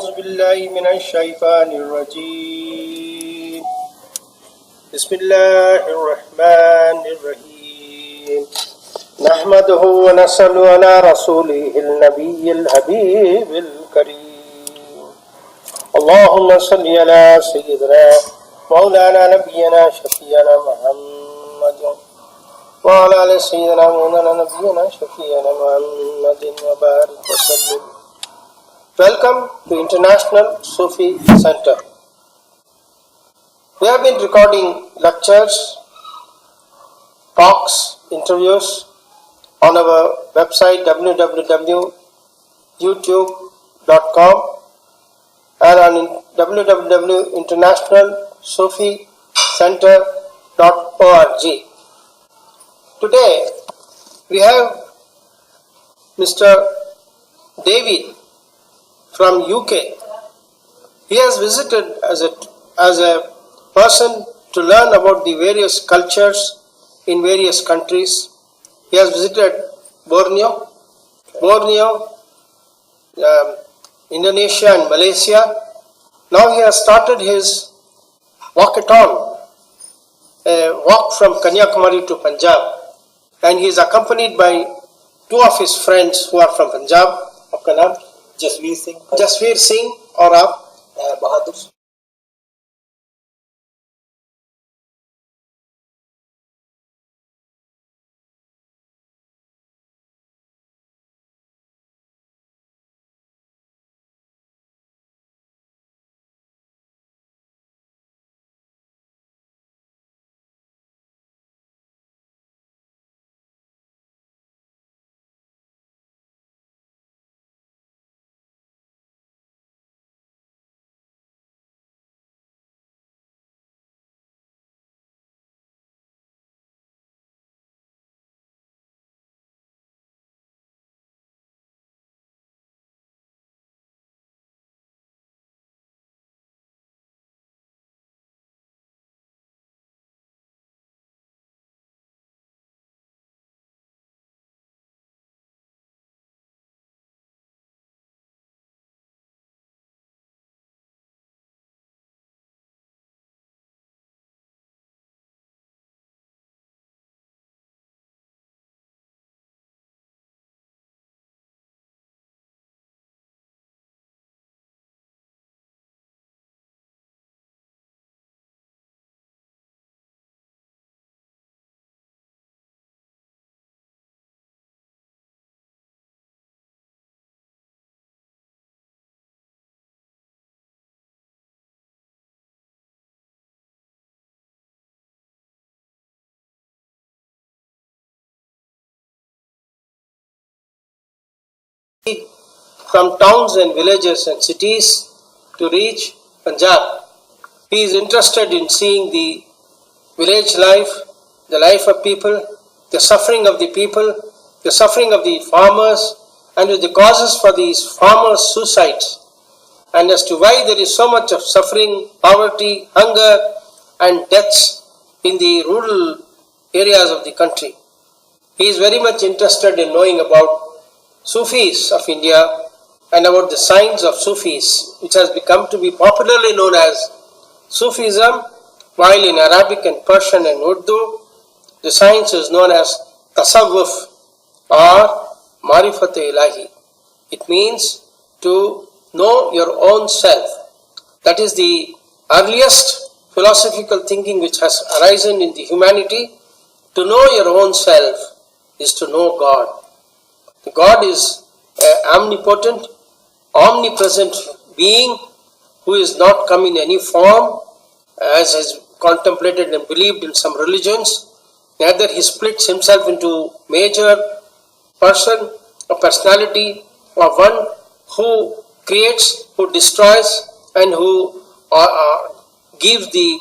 أعوذ بالله من الشيطان الرجيم بسم الله الرحمن الرحيم نحمده ونصلي على رسوله النبي الحبيب الكريم اللهم صل على سيدنا مولانا نبينا شفيعنا محمد وعلى آل سيدنا مولانا نبينا شفيعنا محمد وبارك وسلم. Welcome to International Sufi Center. We have been recording lectures, talks, interviews on our website www.youtube.com and on www.internationalsuficenter.org. Today we have Mr. David from UK. He has visited as a person to learn about the various cultures in various countries. He has visited Borneo, Indonesia and Malaysia. Now he has started his walkathon, a walk from Kanyakumari to Punjab, and he is accompanied by two of his friends who are from Punjab. आपका नाम? जसवीर सिंह और आप? बहादुर. From towns and villages and cities to reach Punjab. He is interested in seeing the village life, the life of people, the suffering of the people, the suffering of the farmers, and the causes for these farmers' suicides, and as to why there is so much of suffering, poverty, hunger, and deaths in the rural areas of the country. He is very much interested in knowing about Sufis of India and about the signs of Sufis, which has become to be popularly known as Sufism, while in Arabic and Persian and Urdu, the science is known as Tasawwuf or Marifat-e-Ilahi. It means to know your own self. That is the earliest philosophical thinking which has arisen in the humanity. To know your own self is to know God. God is an omnipotent, omnipresent being who is not come in any form, as is contemplated and believed in some religions. Neither he splits himself into major person or personality, or one who creates, who destroys, and who gives the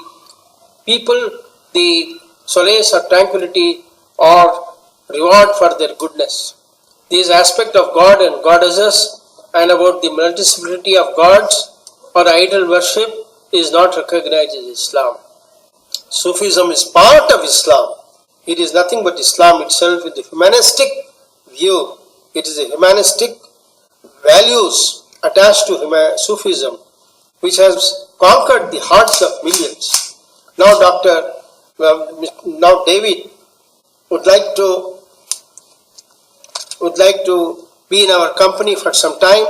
people the solace or tranquility or reward for their goodness. This aspect of God and goddesses and about the multiplicity of gods or idol worship is not recognized in Islam. Sufism is part of Islam. It is nothing but Islam itself with the humanistic view. It is a humanistic values attached to Sufism, which has conquered the hearts of millions. Now, David would like to be in our company for some time.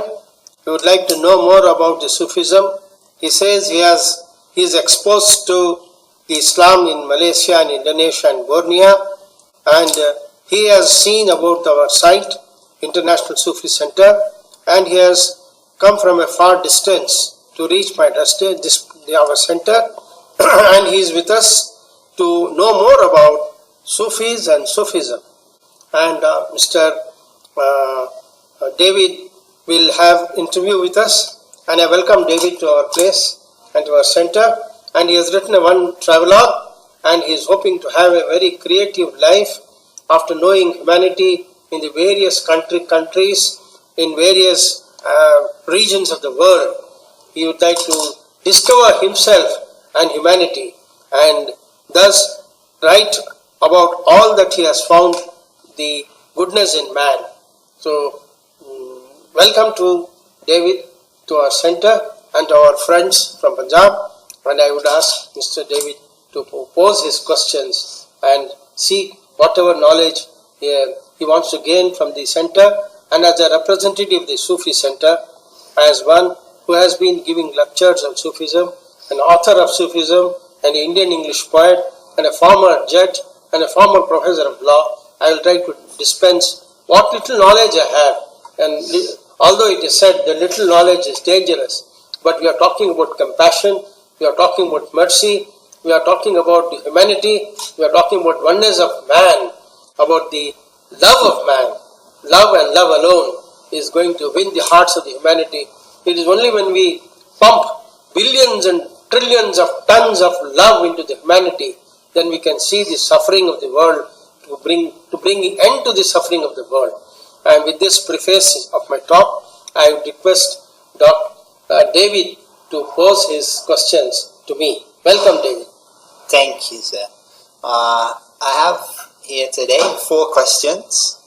He would like to know more about the Sufism. He says he is exposed to the Islam in Malaysia and Indonesia and Borneo, and he has seen about our site, International Sufi Center, and he has come from a far distance to reach our center, and he is with us to know more about Sufis and Sufism. And Mr. David will have interview with us, and I welcome David to our place and to our center. And he has written one travelogue, and he is hoping to have a very creative life after knowing humanity in the various countries, in various regions of the world. He would like to discover himself and humanity, and thus write about all that he has found, the goodness in man. So, welcome to David to our center and to our friends from Punjab. And I would ask Mr. David to pose his questions and seek whatever knowledge he wants to gain from the center, and as a representative of the Sufi Center, as one who has been giving lectures on Sufism, an author of Sufism, an Indian English poet, and a former judge and a former professor of law, I will try to dispense what little knowledge I have. And although it is said that little knowledge is dangerous, but we are talking about compassion, we are talking about mercy, we are talking about the humanity, we are talking about oneness of man, about the love of man. Love and love alone is going to win the hearts of the humanity. It is only when we pump billions and trillions of tons of love into the humanity, then we can see the suffering of the world, to bring an end to the suffering of the world. And with this preface of my talk, I would request Dr. David to pose his questions to me. Welcome, David. Thank you, sir. I have here today 4 questions.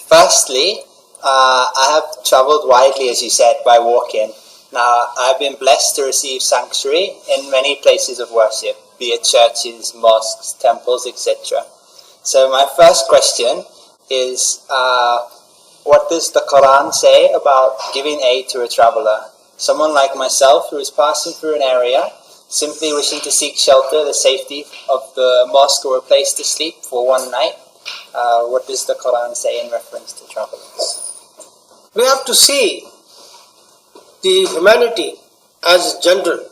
Firstly, I have traveled widely, as you said, by walking. Now, I've been blessed to receive sanctuary in many places of worship, be it churches, mosques, temples, etc. So my first question is, what does the Quran say about giving aid to a traveler? Someone like myself who is passing through an area, simply wishing to seek shelter, the safety of the mosque or a place to sleep for one night. What does the Quran say in reference to travelers? We have to see the humanity as general.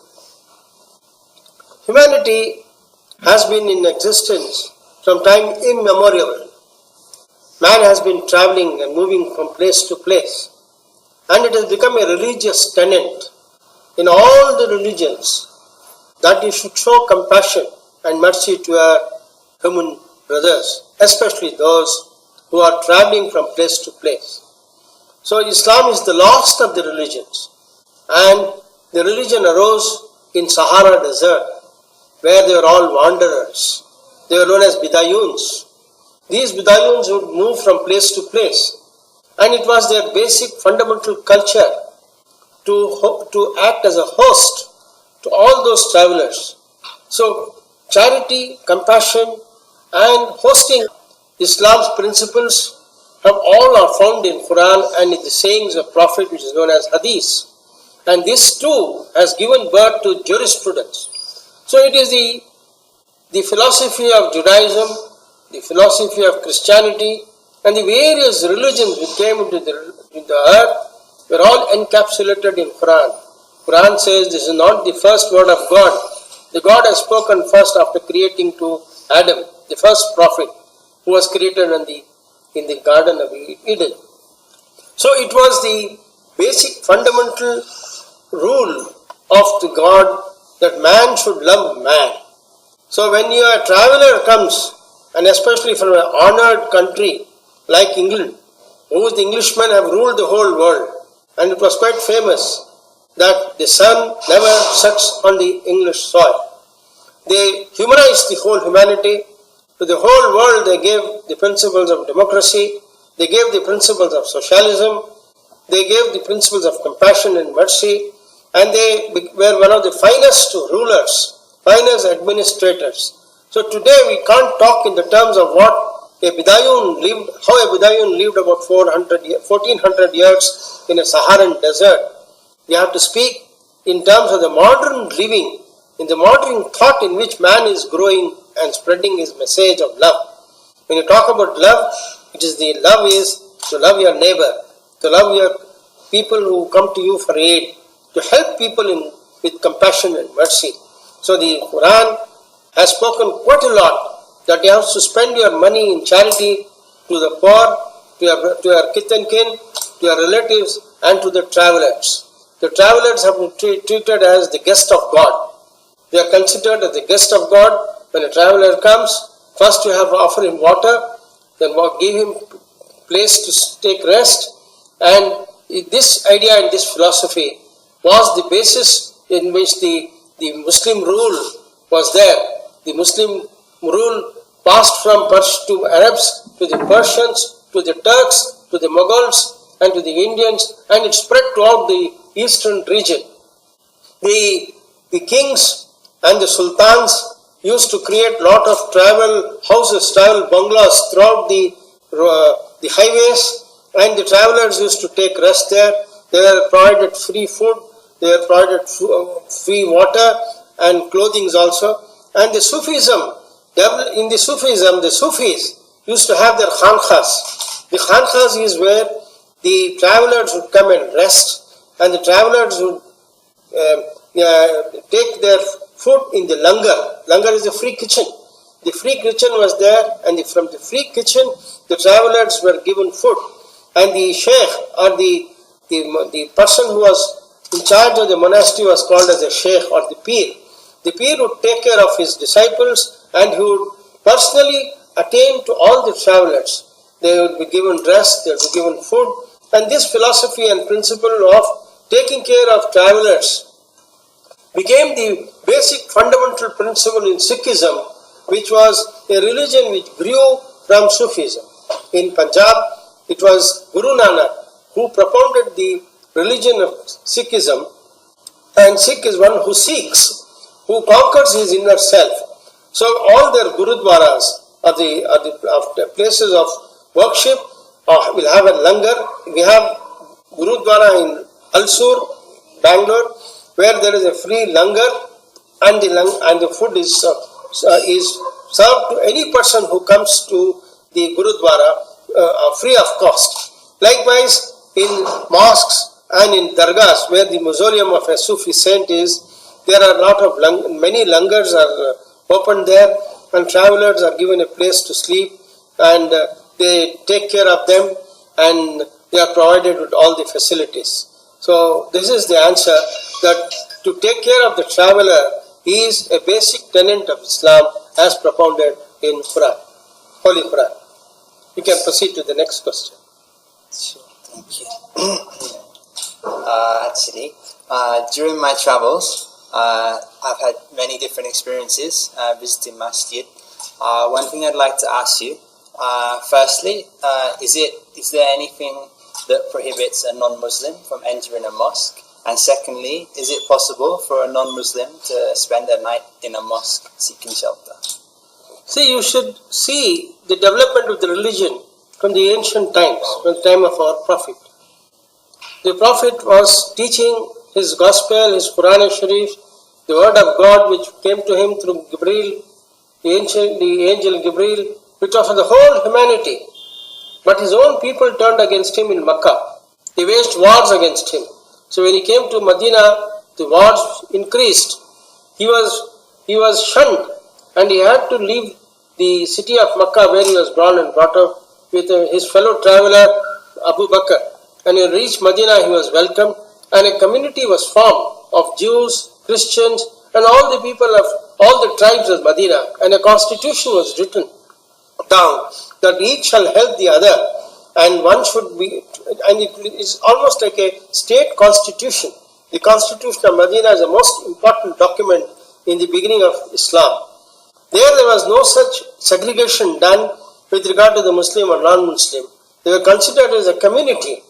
Humanity has been in existence from time immemorial. Man has been traveling and moving from place to place, and it has become a religious tenet in all the religions that you should show compassion and mercy to our human brothers, especially those who are traveling from place to place. So Islam is the last of the religions, and the religion arose in Sahara Desert, where they were all wanderers. They were known as Bidayuns. These Bidayuns would move from place to place, and it was their basic fundamental culture to act as a host to all those travelers. So charity, compassion, and hosting, Islam's principles all are found in Quran and in the sayings of Prophet, which is known as Hadith. And this too has given birth to jurisprudence. So it is the philosophy of Judaism, the philosophy of Christianity, and the various religions which came into the earth were all encapsulated in Quran. Quran says this is not the first word of God. The God has spoken first after creating to Adam, the first prophet who was created in the Garden of Eden. So it was the basic fundamental rule of the God that man should love man. So when a traveler comes, and especially from an honored country like England, who the Englishmen have ruled the whole world, and it was quite famous that the sun never sets on the English soil. They humanized the whole humanity. To the whole world they gave the principles of democracy, they gave the principles of socialism, They gave the principles of compassion and mercy, and they were one of the finest rulers, finest administrators. So today we can't talk in the terms of what a Bidayun lived, how a Bidayun lived about 1400 years in a Saharan desert. We have to speak in terms of the modern living, in the modern thought in which man is growing and spreading his message of love. When you talk about love, it is the love is to love your neighbor, to love your people who come to you for aid, to help people with compassion and mercy. So the Quran has spoken quite a lot that you have to spend your money in charity to the poor, to your kith and kin, to your relatives, and to the travelers. The travelers have been treated as the guest of God. They are considered as the guest of God. When a traveler comes, first you have to offer him water, then give him place to take rest. And this idea and this philosophy was the basis in which the Muslim rule was there. The Muslim rule passed from to Arabs, to the Persians, to the Turks, to the Mughals, and to the Indians, and it spread throughout the eastern region. The kings and the sultans used to create lot of travel houses, travel bungalows throughout the highways, and the travelers used to take rest there. They were provided free food, they were provided free water and clothing also. And the Sufism, in the Sufism, the Sufis used to have their khankhas. The khankhas is where the travelers would come and rest, and the travelers would take their food in the langar. Langar is a free kitchen. The free kitchen was there, and from the free kitchen, the travelers were given food. And the sheikh, or the person who was in charge of the monastery, was called as a sheikh or the peer. The peer would take care of his disciples, and he would personally attend to all the travelers. They would be given rest, they would be given food. And this philosophy and principle of taking care of travelers became the basic fundamental principle in Sikhism, which was a religion which grew from Sufism. In Punjab, it was Guru Nanak who propounded the religion of Sikhism, and Sikh is one who seeks, who conquers his inner self. So all their Gurudwaras are the places of worship will have a langar. We have Gurudwara in Alsur, Bangalore, where there is a free langar, and the food is served to any person who comes to the Gurudwara free of cost. Likewise, in mosques and in dargahs, where the mausoleum of a Sufi saint is, there are many langars are opened there, and travelers are given a place to sleep, and they take care of them, and they are provided with all the facilities. So this is the answer, that to take care of the traveler is a basic tenet of Islam as propounded in Quran, Holy Quran. You can proceed to the next question. Sure, thank you. Actually, during my travels, I've had many different experiences visiting masjid. One thing I'd like to ask you, firstly, is there anything that prohibits a non-Muslim from entering a mosque? And secondly, is it possible for a non-Muslim to spend a night in a mosque seeking shelter? See, you should see the development of the religion from the ancient times, from the time of our Prophet. The Prophet was teaching his gospel, his Quran Sharif, the word of God which came to him through Gabriel, the angel Gabriel, which was for the whole humanity. But his own people turned against him in Makkah. They waged wars against him. So when he came to Medina, the wars increased. He was shunned, and he had to leave the city of Makkah where he was born and brought up with his fellow traveler Abu Bakr. And when he reached Medina, he was welcomed, and a community was formed of Jews, Christians, and all the people of all the tribes of Medina, and a constitution was written down that each shall help the other, and one should be, and it is almost like a state constitution. The constitution of Medina is the most important document in the beginning of Islam. There was no such segregation done with regard to the Muslim or non-Muslim. They were considered as a community,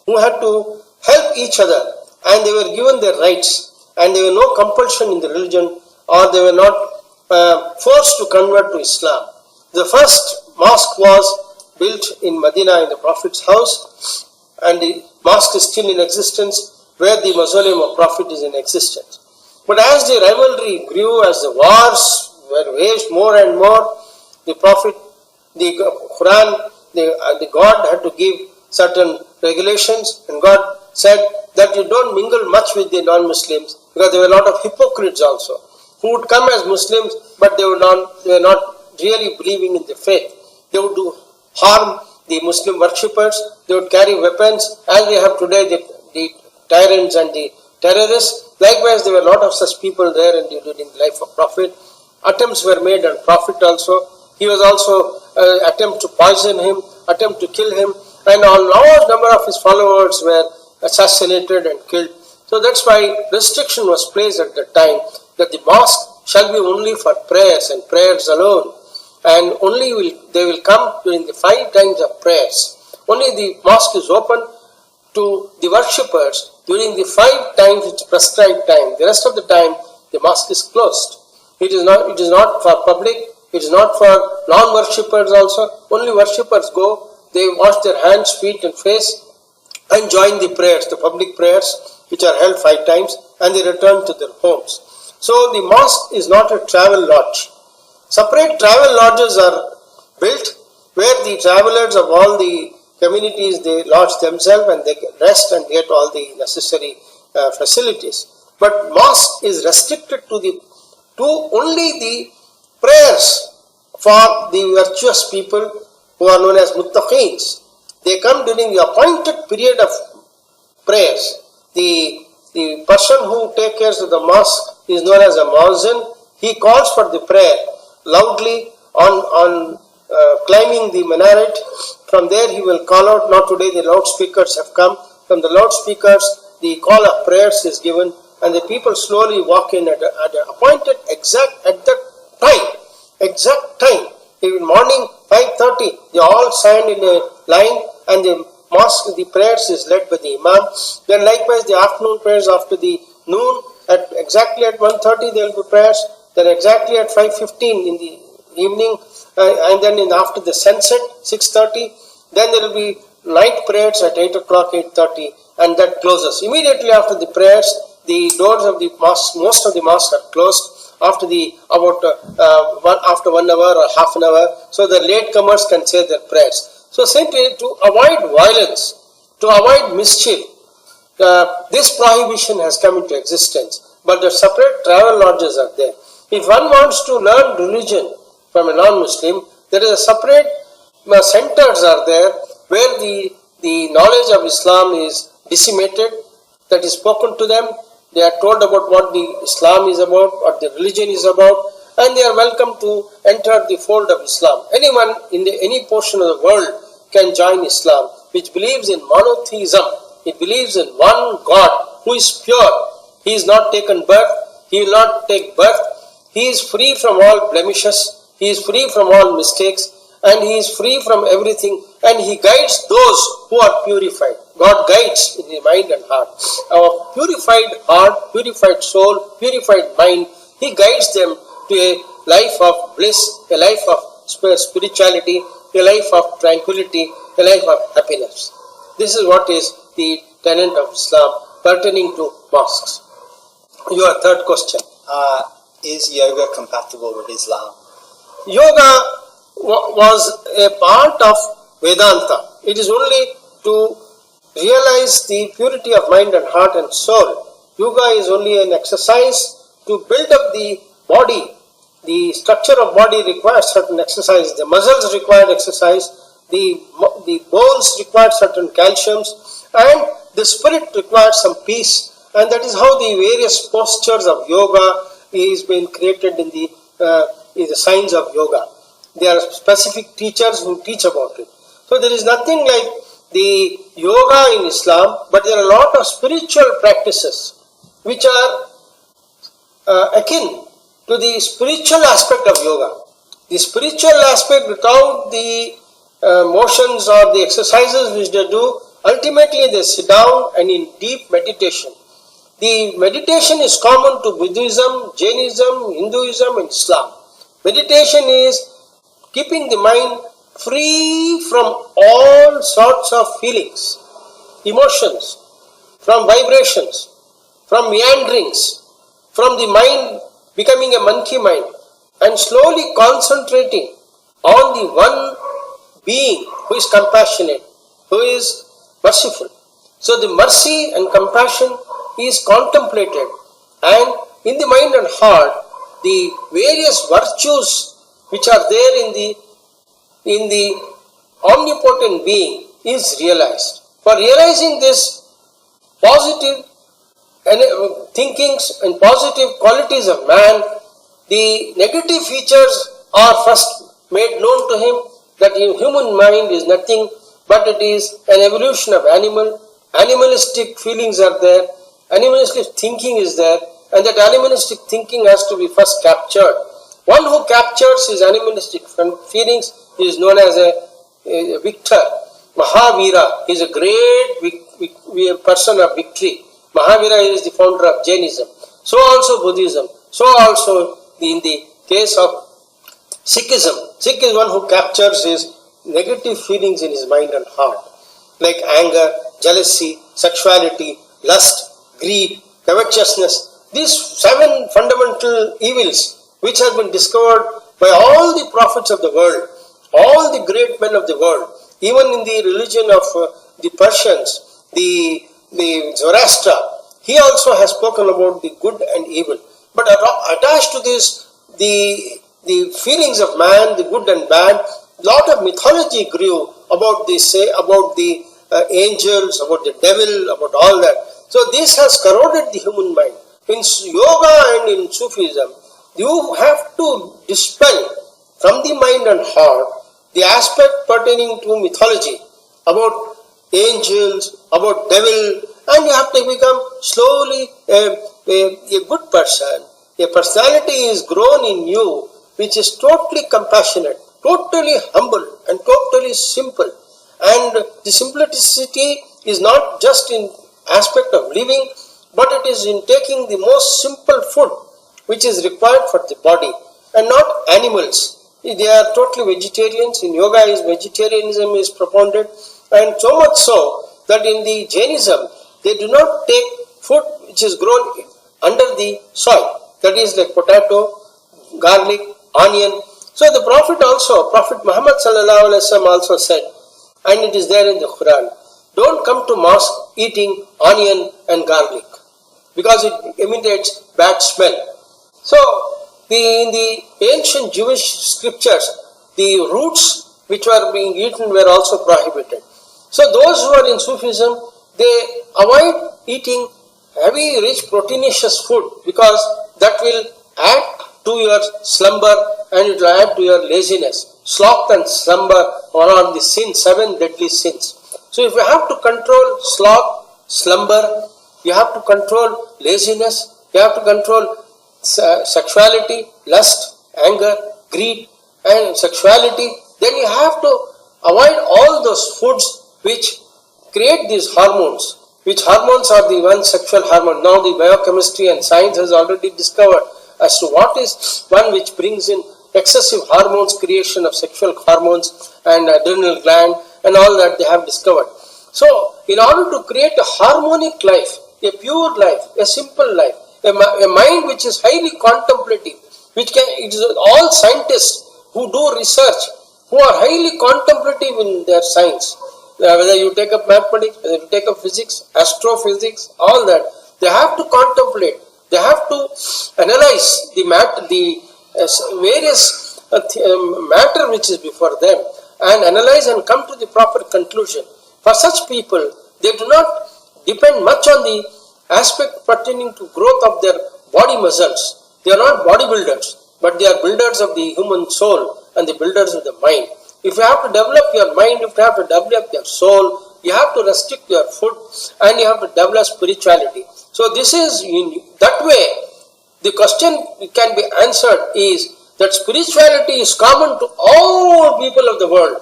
who had to help each other, and they were given their rights, and there was no compulsion in the religion, or they were not forced to convert to Islam. The first mosque was built in Medina in the Prophet's house, and the mosque is still in existence, where the mausoleum of Prophet is in existence. But as the rivalry grew, as the wars were waged more and more, the Prophet, the Quran, the God had to give certain regulations, and God said that you don't mingle much with the non-Muslims, because there were a lot of hypocrites also, who would come as Muslims, but they were not really believing in the faith. They would do harm the Muslim worshippers, they would carry weapons, as we have today the tyrants and the terrorists. Likewise, there were a lot of such people there during the life of Prophet. Attempts were made on Prophet also. He was also attempt to poison him, attempt to kill him, and a large number of his followers were assassinated and killed. So that's why restriction was placed at the time that the mosque shall be only for prayers and prayers alone, and only they will come during the 5 times of prayers. Only the mosque is open to the worshippers during the 5 times its prescribed time. The rest of the time the mosque is closed. It is not for public, it is not for non-worshippers also. Only worshippers go, they wash their hands, feet and face and join the prayers, the public prayers which are held 5 times, and they return to their homes. So the mosque is not a travel lodge. Separate travel lodges are built where the travelers of all the communities, they lodge themselves and they rest and get all the necessary facilities. But mosque is restricted to only the prayers for the virtuous people who are known as muttaqeens. They come during the appointed period of prayers. The person who takes care of the mosque is known as a muezzin. He calls for the prayer loudly on climbing the minaret. From there he will call out. Now today the loudspeakers have come. From the loudspeakers the call of prayers is given, and the people slowly walk in at the appointed exact time. In morning 5:30 they all stand in a line, and the mosque, the prayers is led by the imam. Then likewise the afternoon prayers after the noon, exactly at 1:30 there will be prayers. Then exactly at 5:15 in the evening, and then after the sunset 6:30, then there will be night prayers at 8 o'clock, 8:30, and that closes. Immediately after the prayers, the doors of the mosque, most of the mosques are closed after after 1 hour or half an hour, so the latecomers can say their prayers. So simply to avoid violence, to avoid mischief, this prohibition has come into existence. But the separate travel lodges are there. If one wants to learn religion from a non-Muslim, there is a separate centers are there where the knowledge of Islam is disseminated, that is spoken to them. They are told about what the Islam is about, what the religion is about, and they are welcome to enter the fold of Islam. Anyone in any portion of the world can join Islam, which believes in monotheism. It believes in one God who is pure. He is not taken birth. He will not take birth. He is free from all blemishes. He is free from all mistakes, and he is free from everything, and he guides those who are purified. God guides in the mind and heart. Our purified heart, purified soul, purified mind, he guides them to a life of bliss, a life of spirituality, a life of tranquility, a life of happiness. This is what is the tenet of Islam pertaining to mosques. Your third question. Is yoga compatible with Islam? Yoga was a part of Vedanta. It is only to realize the purity of mind and heart and soul. Yoga is only an exercise to build up the body. The structure of body requires certain exercise. The muscles require exercise. The bones require certain calciums, and the spirit requires some peace. And that is how the various postures of yoga is being created in the science of yoga. There are specific teachers who teach about it. So there is nothing like the yoga in Islam, but there are a lot of spiritual practices which are akin to the spiritual aspect of yoga. The spiritual aspect, without the motions or the exercises which they do, Ultimately, they sit down and in deep meditation. The meditation is common to Buddhism, Jainism, Hinduism and Islam. Meditation is keeping the mind free from all sorts of feelings, emotions, from vibrations, from meanderings, from the mind becoming a monkey mind, and slowly concentrating on the one being who is compassionate, who is merciful. So the mercy and compassion is contemplated, and in the mind and heart, the various virtues which are there in the omnipotent being is realized. For realizing this positive thinkings and positive qualities of man, the negative features are first made known to him, that the human mind is nothing but it is an evolution of animalistic feelings are there, animalistic thinking is there, and that animalistic thinking has to be first captured. One who captures his animalistic feelings is known as a victor. Mahavira is a great person of victory. Mahavira is the founder of Jainism. So also Buddhism. So also in the case of Sikhism. Sikh is one who captures his negative feelings in his mind and heart, like anger, jealousy, sexuality, lust, greed, covetousness. These 7 fundamental evils which have been discovered by all the prophets of the world, all the great men of the world, even in the religion of the Persians, the Zoroaster, he also has spoken about the good and evil. But attached to this, the feelings of man, the good and bad, lot of mythology grew about the angels, about the devil, about all that. So this has corroded the human mind. In yoga and in Sufism, you have to dispel from the mind and heart the aspect pertaining to mythology, about angels, about devil, and you have to become slowly a good person. A personality is grown in you which is totally compassionate, totally humble and totally simple. And the simplicity is not just in aspect of living, but it is in taking the most simple food which is required for the body, and not animals. They are totally vegetarians. In yoga, vegetarianism is propounded, and so much so that in the Jainism, they do not take food which is grown under the soil. That is like potato, garlic, onion. So the Prophet Muhammad sallallahu alaihi wasallam also said, and it is there in the Quran, don't come to mosque eating onion and garlic, because it emanates bad smell. So in the ancient Jewish scriptures, the roots which were being eaten were also prohibited. So those who are in Sufism, they avoid eating heavy, rich, proteinaceous food, because that will add to your slumber and it will add to your laziness. Sloth and slumber are the 7 deadly sins. So if you have to control sloth, slumber, you have to control laziness, you have to control sexuality, lust, anger, greed and sexuality, then you have to avoid all those foods which create these hormones. Which hormones are the one sexual hormone? Now the biochemistry and science has already discovered as to what is one which brings in excessive hormones, creation of sexual hormones and adrenal gland and all that they have discovered. So in order to create a harmonic life, a pure life, a simple life, a mind which is highly contemplative, it is all scientists who do research, who are highly contemplative in their science. Whether you take up mathematics, whether you take up physics, astrophysics, all that, they have to contemplate. They have to analyze the various matter which is before them, and analyze and come to the proper conclusion. For such people, they do not depend much on the aspect pertaining to growth of their body muscles. They are not bodybuilders, but they are builders of the human soul and the builders of the mind. If you have to develop your mind, if you have to develop your soul, you have to restrict your food and you have to develop spirituality. So this is, in that way, the question can be answered is that spirituality is common to all people of the world.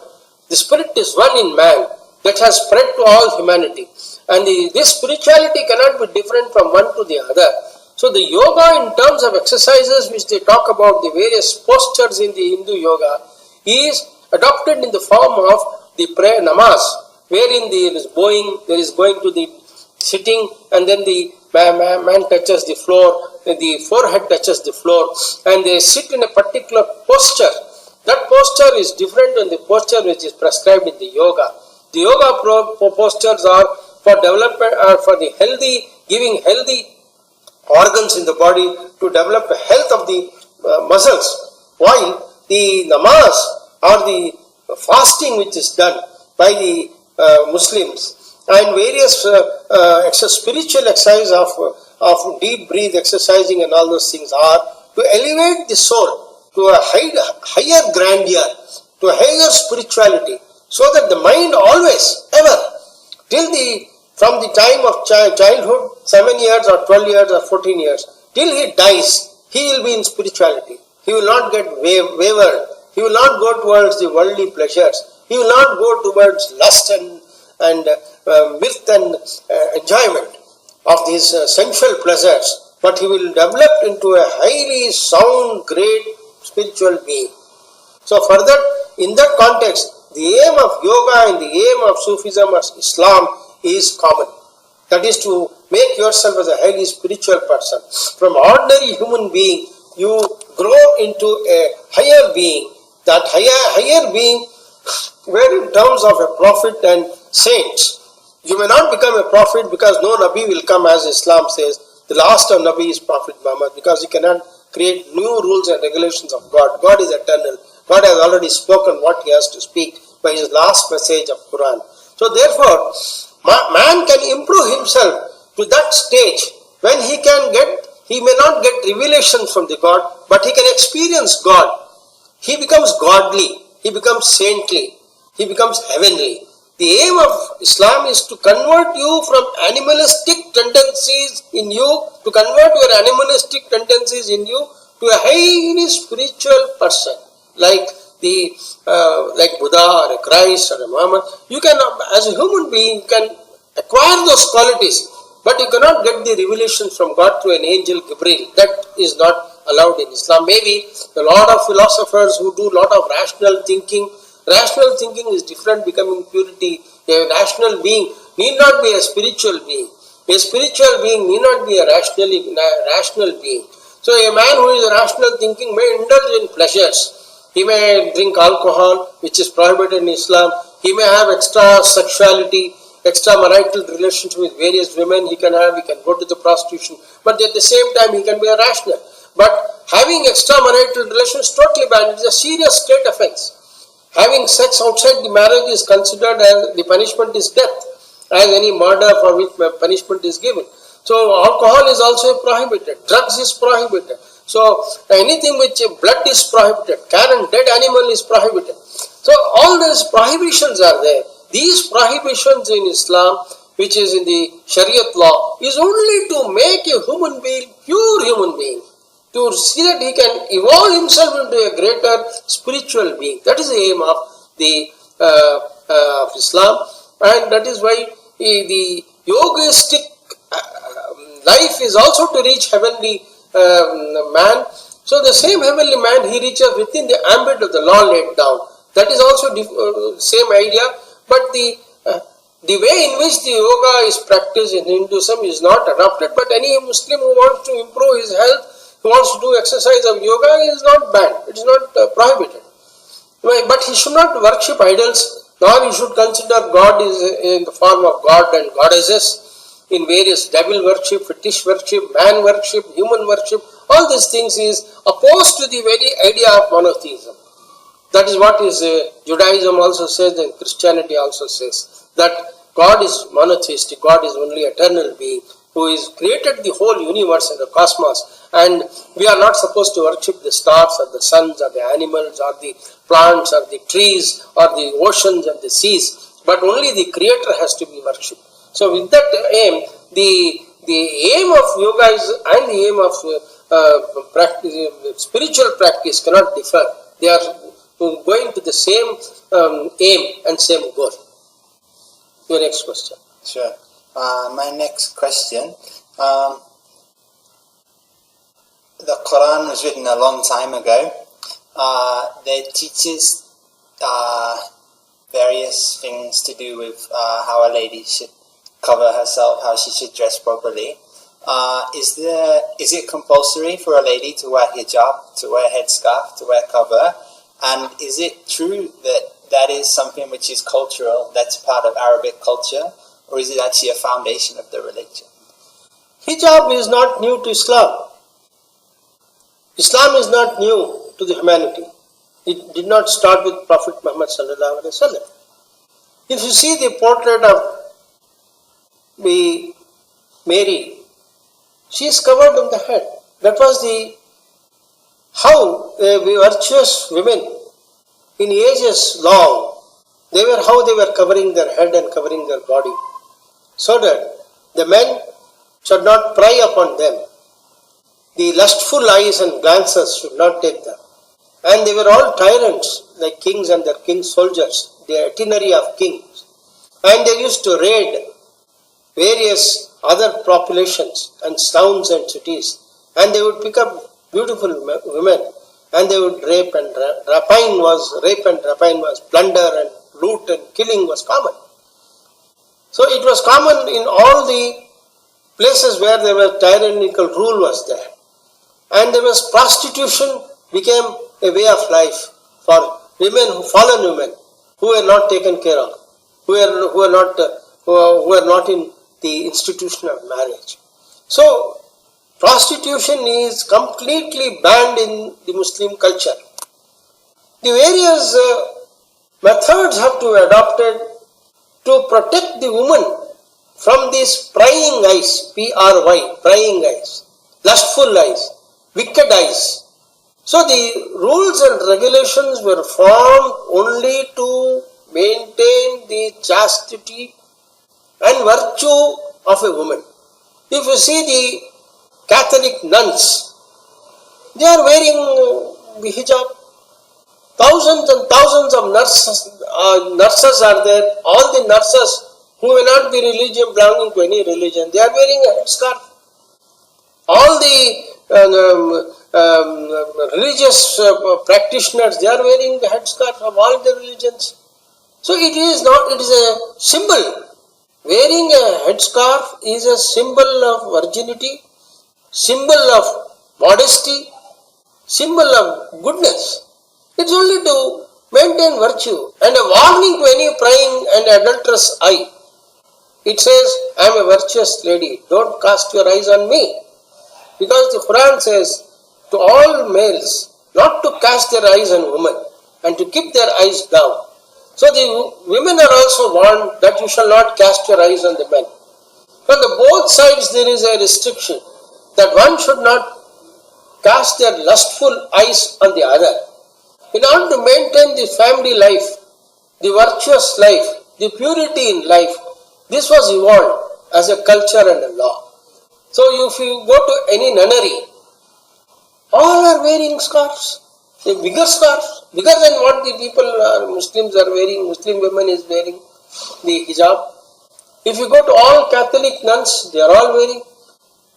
The spirit is one in man. that has spread to all humanity. And this spirituality cannot be different from one to the other. So the yoga in terms of exercises which they talk about, the various postures in the Hindu yoga, is adopted in the form of the prayer namaz, wherein there is going to the sitting, and then the man touches the floor, the forehead touches the floor, and they sit in a particular posture. That posture is different than the posture which is prescribed in the yoga. The yoga postures are for development, for the healthy, giving healthy organs in the body to develop the health of the muscles, while the namaz or the fasting which is done by the Muslims and various spiritual exercise of deep breath exercising and all those things are to elevate the soul to a higher grandeur, to a higher spirituality, so that the mind always, ever, from the time of childhood, 7 years or 12 years or 14 years, till he dies, he will be in spirituality. He will not get wavered. He will not go towards the worldly pleasures. He will not go towards lust and mirth and enjoyment of these sensual pleasures, but he will develop into a highly sound, great spiritual being. So further, in that context, the aim of yoga and the aim of Sufism or Islam is common. That is to make yourself as a highly spiritual person. From ordinary human being, you grow into a higher being. That higher being, where in terms of a prophet and saints, you may not become a prophet because no Nabi will come, as Islam says. The last of Nabi is Prophet Muhammad, because he cannot create new rules and regulations of God. God is eternal. God has already spoken what he has to speak by his last message of Quran. So therefore, man can improve himself to that stage when he may not get revelations from the God, but he can experience God. He becomes godly, he becomes saintly, he becomes heavenly. The aim of Islam is to convert you from animalistic tendencies in you, to convert your animalistic tendencies in you to a highly spiritual person, like Buddha or a Christ or a Muhammad. You can, as a human being, you can acquire those qualities, but you cannot get the revelation from God through an angel Gabriel. That is not allowed in Islam. Maybe a lot of philosophers who do a lot of rational thinking is different, becoming purity. A rational being need not be a spiritual being. A spiritual being need not be a rational being. So a man who is rational thinking may indulge in pleasures. He may drink alcohol, which is prohibited in Islam. He may have extra sexuality, extramarital relations with various women. He can go to the prostitution. But at the same time, he can be a rational. But having extramarital relations is totally banned. It is a serious state offense. Having sex outside the marriage is considered as the punishment is death, as any murder for which punishment is given. So alcohol is also prohibited. Drugs is prohibited. So anything which blood is prohibited. Carrion, dead animal is prohibited. So all these prohibitions are there. These prohibitions in Islam, which is in the Shariat law, is only to make a human being pure human being, to see that he can evolve himself into a greater spiritual being. That is the aim of of Islam, and that is why the yogistic life is also to reach heavenly man. So the same heavenly man he reaches within the ambit of the law laid down. That is also same idea, but the way in which the yoga is practiced in Hinduism is not adopted. But any Muslim who wants to improve his health, who wants to do exercise of yoga, is not banned. It is not prohibited. But he should not worship idols, nor he should consider God is in the form of God and goddesses, in various devil worship, fetish worship, man worship, human worship. All these things is opposed to the very idea of monotheism. That is what is Judaism also says, and Christianity also says, that God is monotheistic. God is only eternal being who is created the whole universe and the cosmos. And we are not supposed to worship the stars or the suns or the animals or the plants or the trees or the oceans and the seas, but only the Creator has to be worshipped. So with that aim, the aim of yoga is, and the aim of spiritual practice cannot differ. They are going to the same aim and same goal. Your next question. Sure. My next question. The Quran was written a long time ago. It teaches various things to do with how a lady should cover herself, how she should dress properly. Is it compulsory for a lady to wear hijab, to wear headscarf, to wear cover? And is it true that that is something which is cultural, that's part of Arabic culture, or is it actually a foundation of the religion? Hijab is not new to Islam. Islam is not new to the humanity. It did not start with Prophet Muhammad sallallahu alaihi wasallam. If you see the portrait of the Mary, she is covered on the head. That was how virtuous women in ages long, how they were covering their head and covering their body, so that the men should not pry upon them. The lustful eyes and glances should not take them. And they were all tyrants, like kings and their king's soldiers, the itinerary of kings. And they used to raid various other populations and towns and cities. And they would pick up beautiful women, and they would rape and rapine was plunder and loot and killing was common. So it was common in all the places where there was tyrannical rule was there. And there was prostitution became a way of life for women, fallen women, who were not taken care of, who were not in the institution of marriage. So prostitution is completely banned in the Muslim culture. The various methods have to be adopted to protect the woman from these prying eyes, P-R-Y, prying eyes, lustful eyes, wicked eyes. So the rules and regulations were formed only to maintain the chastity and virtue of a woman. If you see the Catholic nuns, they are wearing the hijab. Thousands and thousands of nurses are there. All the nurses who may not be belonging to any religion, they are wearing a headscarf. All the religious practitioners, they are wearing the headscarf of all the religions. So it is a symbol. Wearing a headscarf is a symbol of virginity, symbol of modesty, symbol of goodness. It's only to maintain virtue and a warning to any prying and adulterous eye. It says, I am a virtuous lady, don't cast your eyes on me. Because the Quran says to all males not to cast their eyes on women and to keep their eyes down. So the women are also warned that you shall not cast your eyes on the men. From the both sides there is a restriction that one should not cast their lustful eyes on the other. In order to maintain the family life, the virtuous life, the purity in life, this was evolved as a culture and a law. So if you go to any nunnery, all are wearing scarves, a bigger scarves, bigger than what the Muslims are wearing. Muslim women is wearing the hijab. If you go to all Catholic nuns, they are all wearing.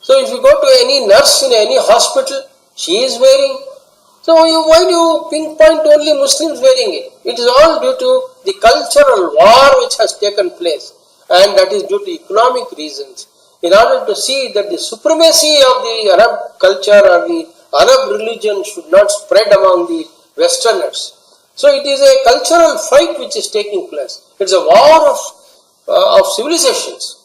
So if you go to any nurse in any hospital, she is wearing. So why do you pinpoint only Muslims wearing it? It is all due to the cultural war which has taken place, and that is due to economic reasons. In order to see that the supremacy of the Arab culture or the Arab religion should not spread among the Westerners. So it is a cultural fight which is taking place. It is a war of civilizations.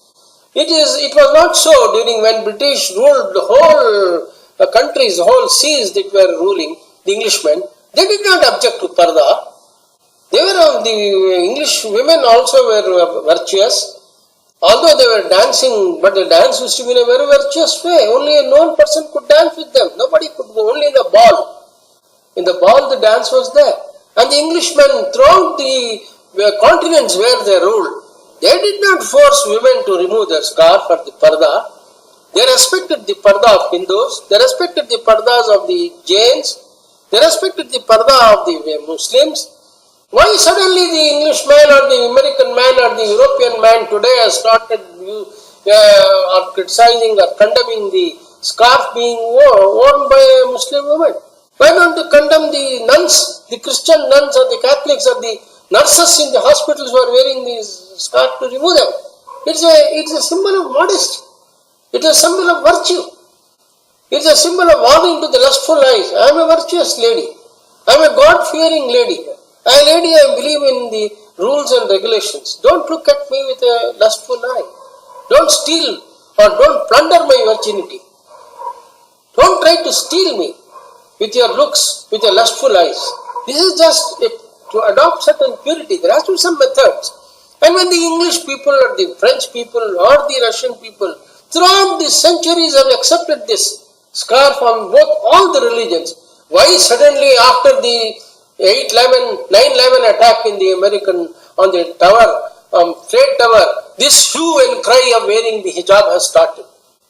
It was not so during when British ruled the whole countries, the whole seas that were ruling, the Englishmen. They did not object to parda. The English women also were virtuous. Although they were dancing, but the dance used to be in a very virtuous way. Only a known person could dance with them. Nobody could go, only in the ball. In the ball the dance was there. And the Englishmen throughout the continents where they ruled, they did not force women to remove their scarf or the parda. They respected the parda of Hindus, they respected the pardas of the Jains, they respected the parda of the Muslims. Why suddenly the Englishman or the American man or the European man today has started or criticizing or condemning the scarf being worn by a Muslim woman? Why don't you condemn the nuns, the Christian nuns or the Catholics or the nurses in the hospitals who are wearing these scarf to remove them? It's a symbol of modesty. It's a symbol of virtue. It's a symbol of warning to the lustful eyes. I am a virtuous lady. I am a God-fearing lady. I believe in the rules and regulations. Don't look at me with a lustful eye. Don't steal or don't plunder my virginity. Don't try to steal me with your looks, with your lustful eyes. This is just to adopt certain purity. There has to be some methods. And when the English people or the French people or the Russian people throughout the centuries have accepted this scarf from all the religions, why suddenly after the 9/11 attack in the American, on the tower, Trade Tower, this hue and cry of wearing the hijab has started?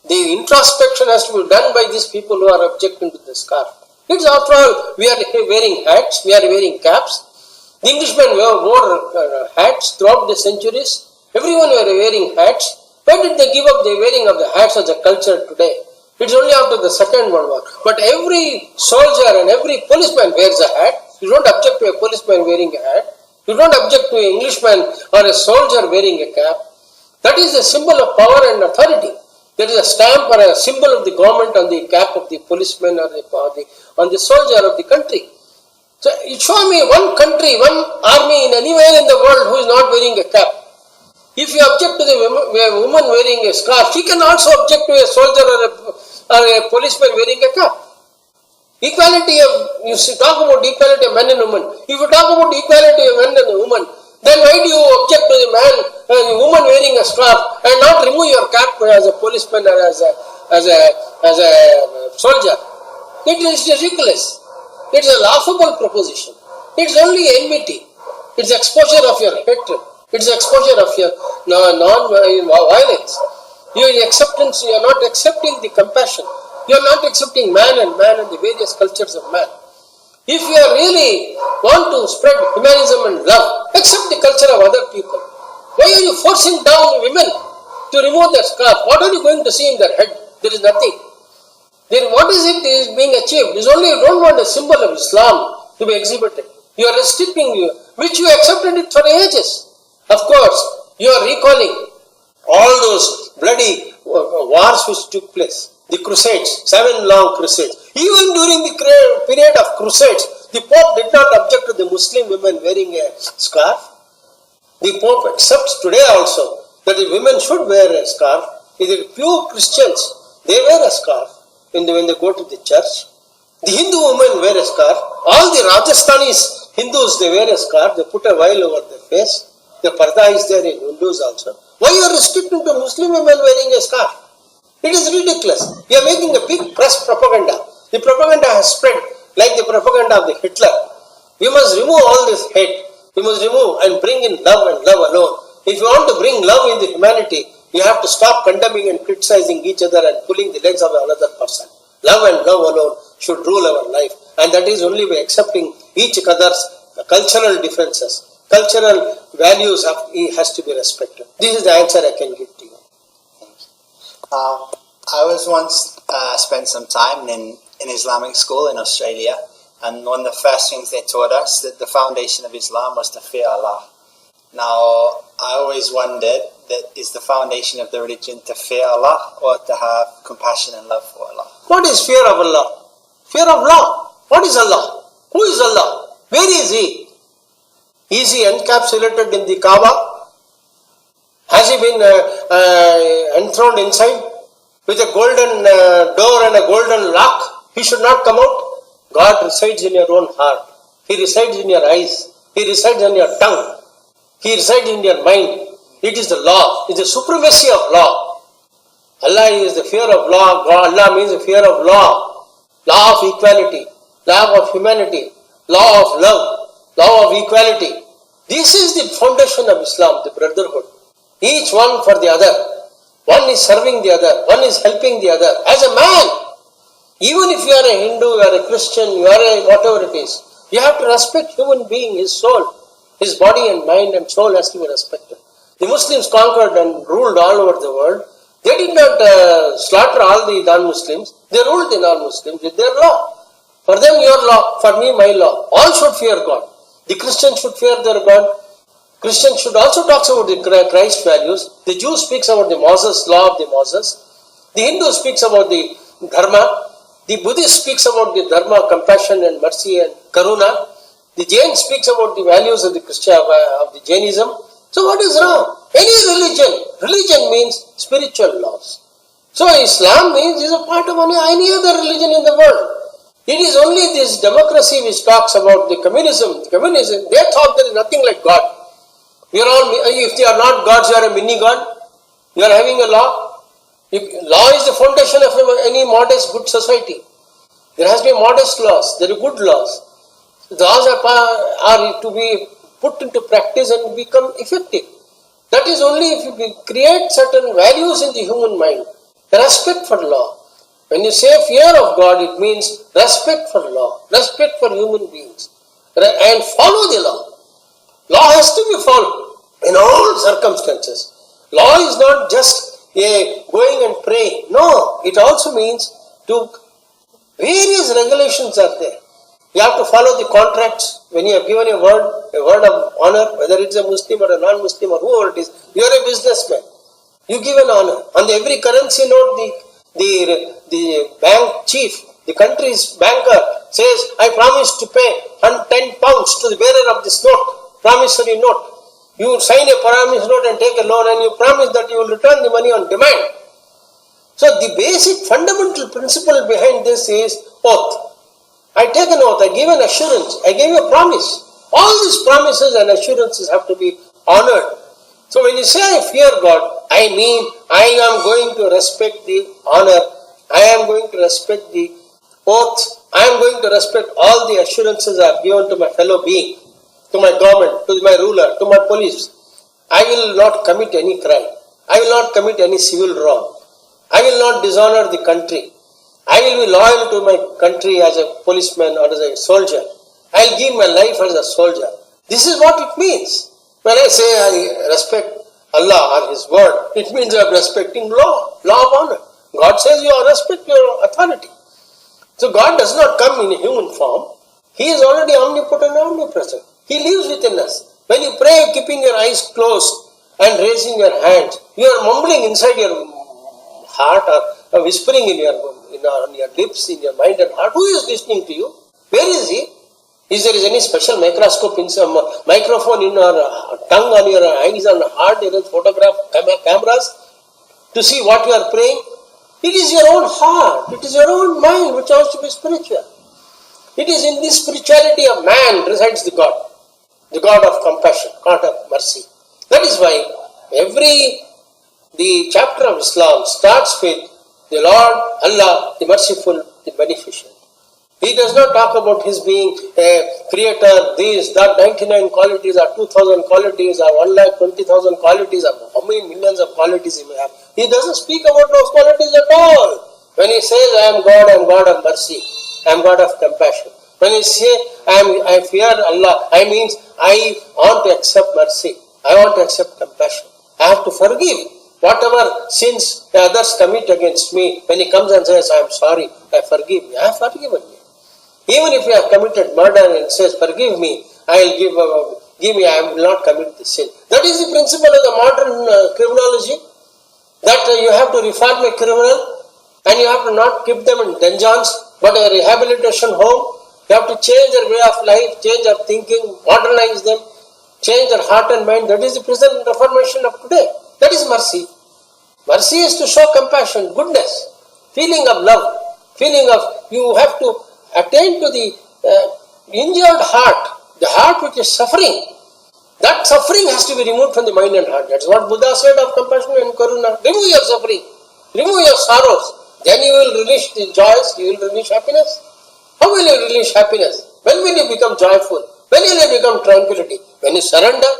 The introspection has to be done by these people who are objecting to the scarf. It's after all, we are wearing hats, we are wearing caps. The Englishmen wore hats throughout the centuries. Everyone were wearing hats. Why did they give up the wearing of the hats as a culture today? It's only after the Second World War. But every soldier and every policeman wears a hat. You don't object to a policeman wearing a hat. You don't object to an Englishman or a soldier wearing a cap. That is a symbol of power and authority. There is a stamp or a symbol of the government on the cap of the policeman or on the soldier of the country. So show me one country, one army in anywhere in the world who is not wearing a cap. If you object to the woman wearing a scarf, she can also object to a soldier or a policeman wearing a cap. Equality of, you talk about equality of men and women. If you talk about equality of men and women, then why do you object to the man, the woman wearing a scarf and not remove your cap as a policeman or as a soldier? It is ridiculous. It is a laughable proposition. It is only enmity. It is exposure of your hatred. It is exposure of your non-violence. You are not accepting the compassion. You are not accepting man and the various cultures of man. If you really want to spread humanism and love, accept the culture of other people. Why are you forcing down women to remove their scarf? What are you going to see in their head? There is nothing. Then what is it is being achieved? It's only you don't want a symbol of Islam to be exhibited. You are restricting which you accepted it for ages. Of course, you are recalling all those bloody wars which took place. The Crusades, 7 long Crusades. Even during the period of Crusades, the Pope did not object to the Muslim women wearing a scarf. The Pope accepts today also that the women should wear a scarf. The pure Christians, they wear a scarf when they go to the church. The Hindu women wear a scarf. All the Rajasthanis Hindus, they wear a scarf. They put a veil over their face. The parda is there in Hindus also. Why you are restricting to Muslim women wearing a scarf? It is ridiculous. We are making a big press propaganda. The propaganda has spread like the propaganda of the Hitler. We must remove all this hate. We must remove and bring in love and love alone. If you want to bring love in the humanity, you have to stop condemning and criticizing each other and pulling the legs of another person. Love and love alone should rule our life. And that is only by accepting each other's cultural differences. Cultural values has to be respected. This is the answer I can give to you. I was once spent some time in Islamic school in Australia, and one of the first things they taught us that the foundation of Islam was to fear Allah. Now, I always wondered that is the foundation of the religion to fear Allah or to have compassion and love for Allah? What is fear of Allah? Fear of law. What is Allah? Who is Allah? Where is He? Is He encapsulated in the Kaaba? Has He been enthroned inside with a golden door and a golden lock? He should not come out. God resides in your own heart. He resides in your eyes. He resides in your tongue. He resides in your mind. It is the law. It is the supremacy of law. Allah is the fear of law. Allah means the fear of law. Law of equality. Law of humanity. Law of love. Law of equality. This is the foundation of Islam, the brotherhood. Each one for the other. One is serving the other. One is helping the other. As a man, even if you are a Hindu, you are a Christian, you are a whatever it is, you have to respect human being, his soul. His body and mind and soul has to be respected. The Muslims conquered and ruled all over the world. They did not slaughter all the non-Muslims. They ruled the non-Muslims with their law. For them, your law. For me, my law. All should fear God. The Christians should fear their God. Christians should also talk about the Christ values. The Jew speaks about the Moses, law of the Moses. The Hindu speaks about the Dharma. The Buddhist speaks about the Dharma, compassion and mercy and Karuna. The Jain speaks about the values of the of the Jainism. So what is wrong? Any religion means spiritual laws. So Islam means is a part of any other religion in the world. It is only this democracy which talks about the communism. They thought there is nothing like God. We are all, if they are not gods, you are a mini God. You are having a law. Law is the foundation of any modest good society. There has to be modest laws. There are good laws. Laws are to be put into practice and become effective. That is only if you create certain values in the human mind. Respect for law. When you say fear of God, it means respect for law, respect for human beings, and follow the law. Law has to be followed in all circumstances. Law is not just going and praying. No, it also means various regulations are there. You have to follow the contracts. When you have given a word of honor, whether it's a Muslim or a non-Muslim or whoever it is, you are a businessman. You give an honor. On every currency note, the bank chief, the country's banker says, I promise to pay 10 pounds to the bearer of this note, promissory note. You sign a promise note and take a loan and you promise that you will return the money on demand. So the basic fundamental principle behind this is oath. I take an oath, I give an assurance, I give a promise. All these promises and assurances have to be honored. So when you say I fear God, I mean I am going to respect the honor, I am going to respect the oath, I am going to respect all the assurances I have given to my fellow being, to my government, to my ruler, to my police. I will not commit any crime. I will not commit any civil wrong. I will not dishonor the country. I will be loyal to my country as a policeman or as a soldier. I will give my life as a soldier. This is what it means. When I say I respect Allah or His word, it means I am respecting law of honor. God says you respect your authority. So God does not come in a human form. He is already omnipotent and omnipresent. He lives within us. When you pray, keeping your eyes closed and raising your hands, you are mumbling inside your heart or whispering on your lips, in your mind and heart. Who is listening to you? Where is he? Is there any special microscope in some microphone in your tongue, on your eyes, on your heart, there is photograph cameras to see what you are praying? It is your own heart, it is your own mind which has to be spiritual. It is in this spirituality of man resides the God of compassion, God of mercy. That is why the chapter of Islam starts with the Lord, Allah, the merciful, the beneficent. He does not talk about His being a creator, this, that, 99 qualities or 2,000 qualities or 1,20,000 qualities or how many millions of qualities He may have. He doesn't speak about those qualities at all. When He says, I am God of mercy, I am God of compassion. When He says, I fear Allah, I means I want to accept mercy. I want to accept compassion. I have to forgive whatever sins the others commit against me. When He comes and says, I am sorry, I forgive you. I have forgiven you. Even if you have committed murder and says, forgive me, I will not commit the sin. That is the principle of the modern criminology, that you have to reform a criminal and you have to not keep them in dungeons, but a rehabilitation home. You have to change their way of life, change their thinking, modernize them, change their heart and mind. That is the present reformation of today. That is mercy. Mercy is to show compassion, goodness, feeling of love, feeling of you have to attain to the injured heart, the heart which is suffering. That suffering has to be removed from the mind and heart. That's what Buddha said of compassion and karuna. Remove your suffering, remove your sorrows. Then you will release the joys, you will release happiness. How will you release happiness? When will you become joyful? When will you become tranquility? When you surrender.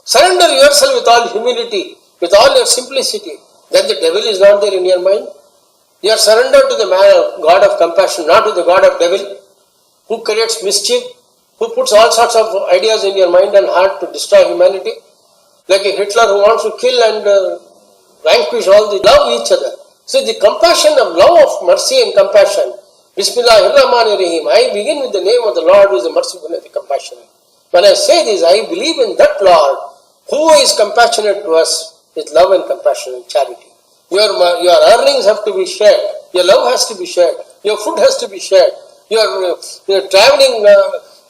Surrender yourself with all humility, with all your simplicity. Then the devil is not there in your mind. You are surrendered to the man of God of compassion, not to the God of devil, who creates mischief, who puts all sorts of ideas in your mind and heart to destroy humanity, like a Hitler who wants to kill and vanquish all the love each other. So the compassion of love of mercy and compassion. Bismillahirrahmanirrahim. I begin with the name of the Lord who is the merciful and the compassionate. When I say this, I believe in that Lord who is compassionate to us with love and compassion and charity. Your earnings have to be shared. Your love has to be shared. Your food has to be shared. Your traveling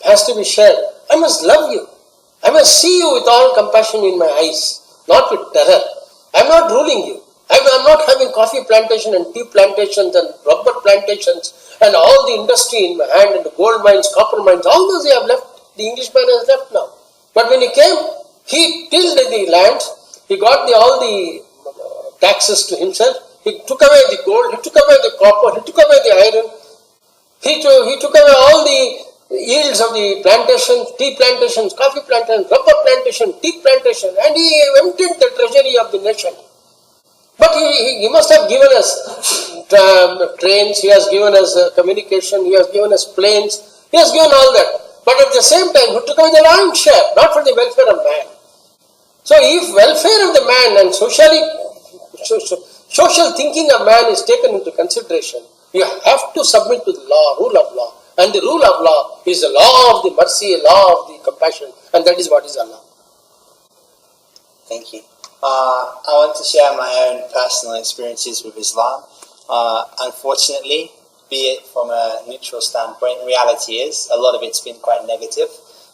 has to be shared. I must love you. I must see you with all compassion in my eyes, not with terror. I am not ruling you. I am not having coffee plantation and tea plantations and rubber plantations and all the industry in my hand and the gold mines, copper mines, all those they have left. The Englishman has left now. But when he came, he tilled the land, he got all the taxes to himself, he took away the gold, he took away the copper, he took away the iron, he took away all the yields of the plantations, tea plantations, coffee plantations, rubber plantation, tea plantation, and he emptied the treasury of the nation. But he must have given us trains, he has given us communication, he has given us planes, he has given all that. But at the same time, he took away the lion's share, not for the welfare of man. So if welfare of the man and social thinking of man is taken into consideration, you have to submit to the law, rule of law. And the rule of law is the law of the mercy, law of the compassion, and that is what is Allah. Thank you. I want to share my own personal experiences with Islam. Unfortunately, be it from a neutral standpoint, reality is a lot of it's been quite negative.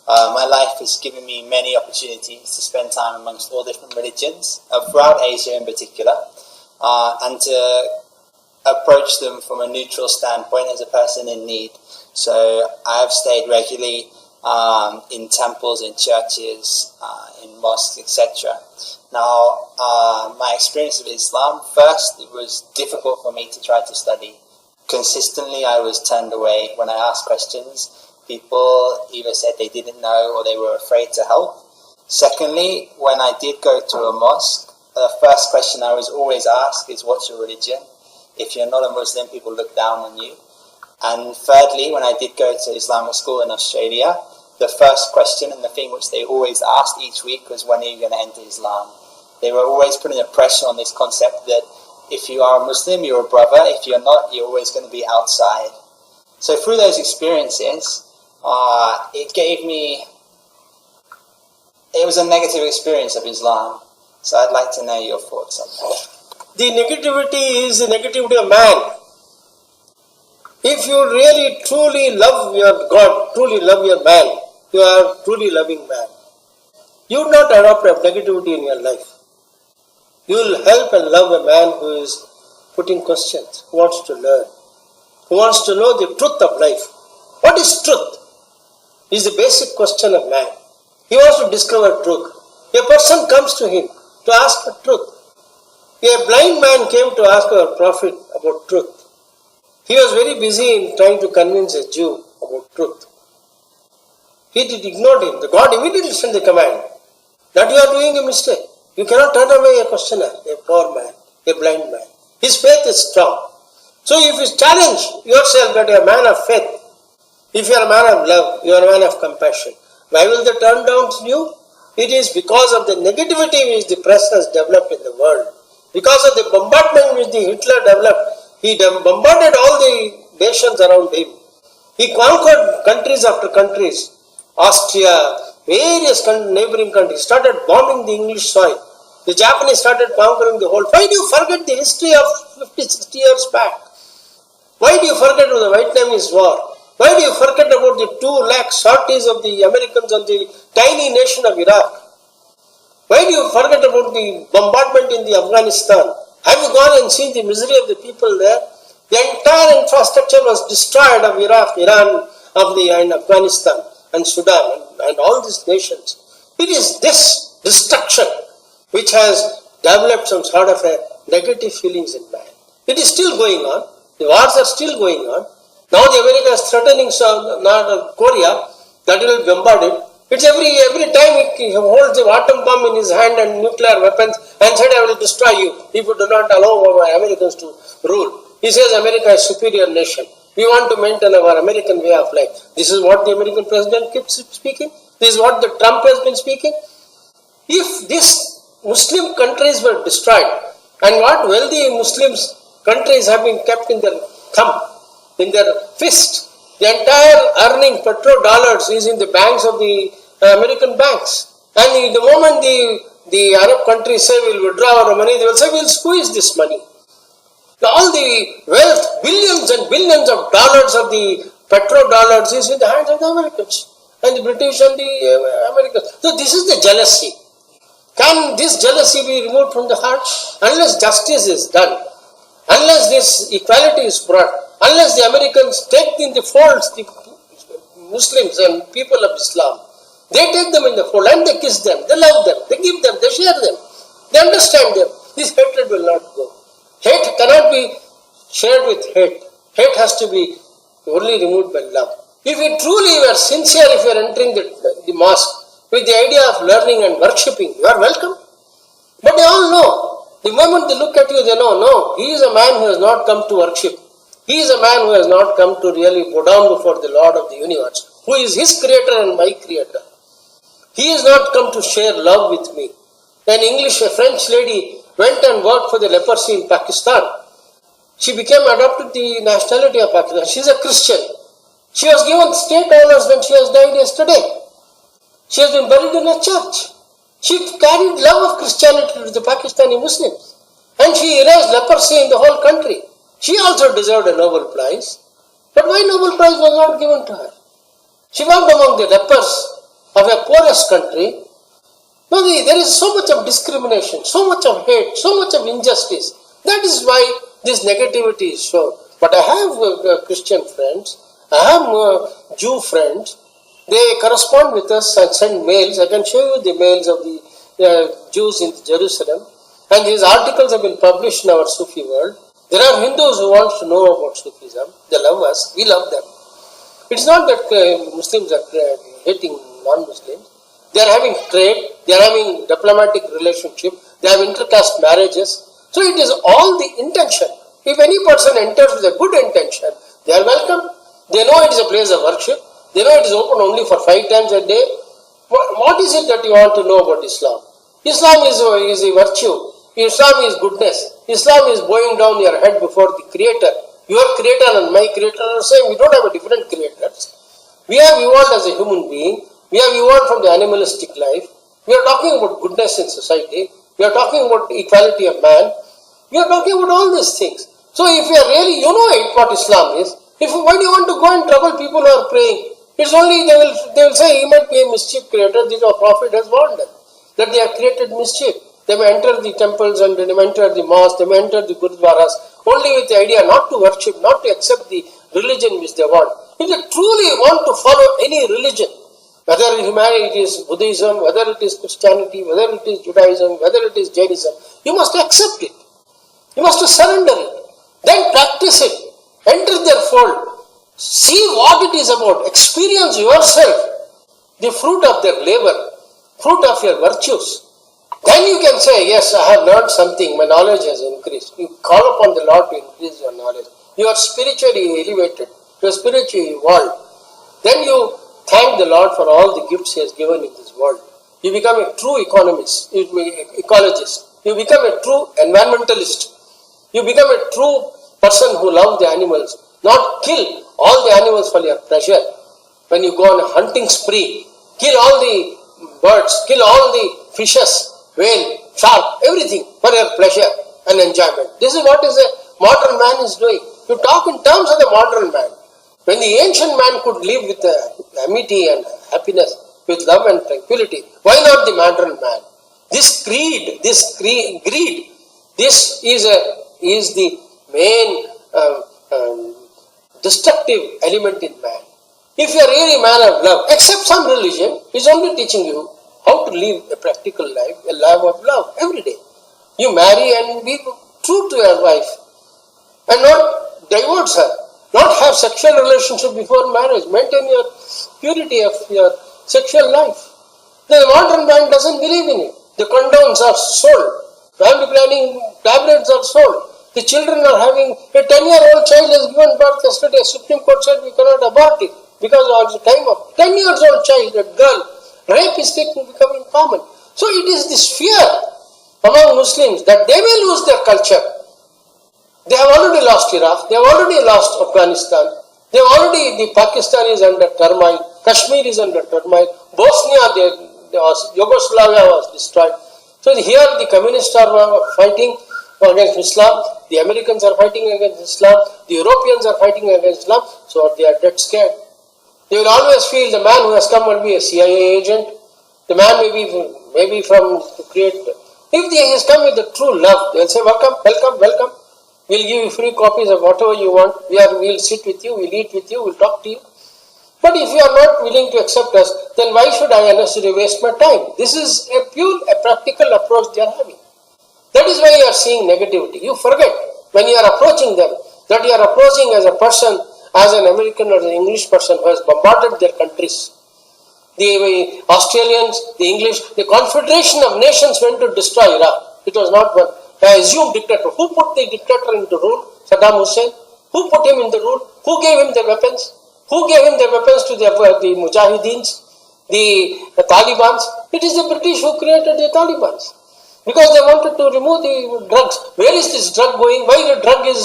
My life has given me many opportunities to spend time amongst all different religions, throughout Asia in particular, and to approach them from a neutral standpoint as a person in need. So I have stayed regularly in temples, in churches, in mosques, etc. Now, my experience of Islam, first, it was difficult for me to try to study. Consistently, I was turned away when I asked questions. People either said they didn't know or they were afraid to help. Secondly, when I did go to a mosque, the first question I was always asked is, what's your religion? If you're not a Muslim, people look down on you. And thirdly, when I did go to Islamic school in Australia, the first question and the thing which they always asked each week was, when are you going to enter Islam? They were always putting a pressure on this concept that if you are a Muslim, you're a brother. If you're not, you're always going to be outside. So through those experiences, it was a negative experience of Islam. So I'd like to know your thoughts on that. The negativity is the negativity of man. If you really truly love your God, truly love your man, you are truly loving man, you would not adopt a negativity in your life. You will help and love a man who is putting questions, who wants to learn, who wants to know the truth of life. What is truth? Is the basic question of man. He wants to discover truth. A person comes to him to ask for truth. A blind man came to ask our Prophet about truth. He was very busy in trying to convince a Jew about truth. He did ignore him. The God immediately sent the command that you are doing a mistake. You cannot turn away a questioner, a poor man, a blind man. His faith is strong. So if you challenge yourself that you are a man of faith, if you are a man of love, you are a man of compassion, why will they turn down you? It is because of the negativity which the press has developed in the world. Because of the bombardment which the Hitler developed. He bombarded all the nations around him. He conquered countries after countries. Austria, various neighboring countries started bombing the English soil. The Japanese started conquering the whole. Why do you forget the history of 50, 60 years back? Why do you forget about the Vietnamese war? Why do you forget about the 2 lakh sorties of the Americans on the tiny nation of Iraq? Why do you forget about the bombardment in the Afghanistan? Have you gone and seen the misery of the people there? The entire infrastructure was destroyed of Iraq, Iran, and Afghanistan, and Sudan, and all these nations. It is this destruction which has developed some sort of a negative feelings in man. It is still going on. The wars are still going on. Now the America is threatening North Korea that it will bombard it. It's every time he holds the atom bomb in his hand and nuclear weapons and said, I will destroy you if you do not allow our Americans to rule. He says America is a superior nation. We want to maintain our American way of life. This is what the American president keeps speaking. This is what the Trump has been speaking. If these Muslim countries were destroyed, and what wealthy Muslims countries have been kept in their thumb, in their fist, the entire earning petrodollars is in the banks of the American banks. And the moment the Arab countries say we'll withdraw our money, they will say we'll squeeze this money. All the wealth, billions and billions of dollars of the petrodollars is in the hands of the Americans and the British and the Americans. So this is the jealousy. Can this jealousy be removed from the heart? Unless justice is done, unless this equality is brought, unless the Americans take in the folds the Muslims and people of Islam, they take them in the fold and they kiss them, they love them, they give them, they share them, they understand them. This hatred will not go. Hate cannot be shared with hate. Hate has to be only removed by love. If you truly are sincere, if you are entering the mosque with the idea of learning and worshipping, you are welcome. But they all know. The moment they look at you, they know, no, he is a man who has not come to worship. He is a man who has not come to really bow down before the Lord of the universe, who is his creator and my creator. He has not come to share love with me. A French lady went and worked for the leprosy in Pakistan. She adopted the nationality of Pakistan. She is a Christian. She was given state honors when she has died yesterday. She has been buried in a church. She carried love of Christianity to the Pakistani Muslims. And she erased leprosy in the whole country. She also deserved a Nobel Prize. But why Nobel Prize was not given to her? She worked among the lepers of a poorest country. No, there is so much of discrimination, so much of hate, so much of injustice. That is why this negativity is shown. But I have Christian friends, I have Jew friends. They correspond with us and send mails. I can show you the mails of the Jews in Jerusalem. And these articles have been published in our Sufi world. There are Hindus who want to know about Sufism. They love us, we love them. It's not that Muslims are hating non-Muslims. They are having trade, they are having diplomatic relationship, they have intercaste marriages. So it is all the intention. If any person enters with a good intention, they are welcome. They know it is a place of worship. They know it is open only for 5 times a day. What is it that you want to know about Islam? Islam is a virtue. Islam is goodness. Islam is bowing down your head before the Creator. Your Creator and my Creator are saying we don't have a different creators. We have evolved as a human being. We have evolved from the animalistic life. We are talking about goodness in society. We are talking about equality of man. We are talking about all these things. So if you are really, you know it, what Islam is. Why do you want to go and trouble people who are praying? It's only, they will say he might be a mischief creator. This our Prophet has warned them. That they have created mischief. They may enter the temples and they may enter the mosques, they may enter the gurudwaras, only with the idea not to worship, not to accept the religion which they want. If they truly want to follow any religion, whether it is Buddhism, whether it is Christianity, whether it is Judaism, whether it is Jainism, you must accept it. You must surrender it. Then practice it. Enter their fold. See what it is about. Experience yourself the fruit of their labor, fruit of your virtues. Then you can say, yes, I have learned something, my knowledge has increased. You call upon the Lord to increase your knowledge. You are spiritually elevated, you are spiritually evolved. Then you thank the Lord for all the gifts He has given in this world. You become a true ecologist. You become a true environmentalist. You become a true person who loves the animals, not kill all the animals for your pleasure. When you go on a hunting spree, kill all the birds, kill all the fishes, whale, shark, everything for your pleasure and enjoyment. This is what a modern man is doing. You talk in terms of the modern man. When the ancient man could live with amity and happiness, with love and tranquility, why not the modern man? This greed, this is the main destructive element in man. If you are really a man of love, accept some religion, is only teaching you how to live a practical life, a life of love every day. You marry and be true to your wife and not divorce her, not have sexual relationship before marriage, maintain your purity of your sexual life. The modern man doesn't believe in it. The condoms are sold, family planning tablets are sold, The children are having, a 10-year-old child has given birth yesterday. Supreme Court said we cannot abort it because of the time of 10 years old child, a girl, rape is becoming common. So it is this fear among Muslims that they will lose their culture. They have already lost Iraq, they have already lost Afghanistan, they have already, the Pakistan is under turmoil, Kashmir is under turmoil, Bosnia, Yugoslavia was destroyed. So here the communists are fighting against Islam, the Americans are fighting against Islam, the Europeans are fighting against Islam, so they are dead scared. They will always feel the man who has come will be a CIA agent, the man may be from to create. If he has come with the true love, they will say, welcome, welcome, welcome. We will give you free copies of whatever you want. We will sit with you, we will eat with you, we will talk to you. But if you are not willing to accept us, then why should I unnecessarily waste my time? This is a practical approach they are having. That is why you are seeing negativity. You forget when you are approaching them that you are approaching as a person, as an American or an English person who has bombarded their countries. The Australians, the English, the Confederation of Nations went to destroy Iraq. It was not one. I assume dictator. Who put the dictator into rule? Saddam Hussein. Who put him in the rule? Who gave him the weapons? Who gave him the weapons to the Mujahideens, the Taliban? It is the British who created the Taliban. Because they wanted to remove the drugs. Where is this drug going? Why the drug is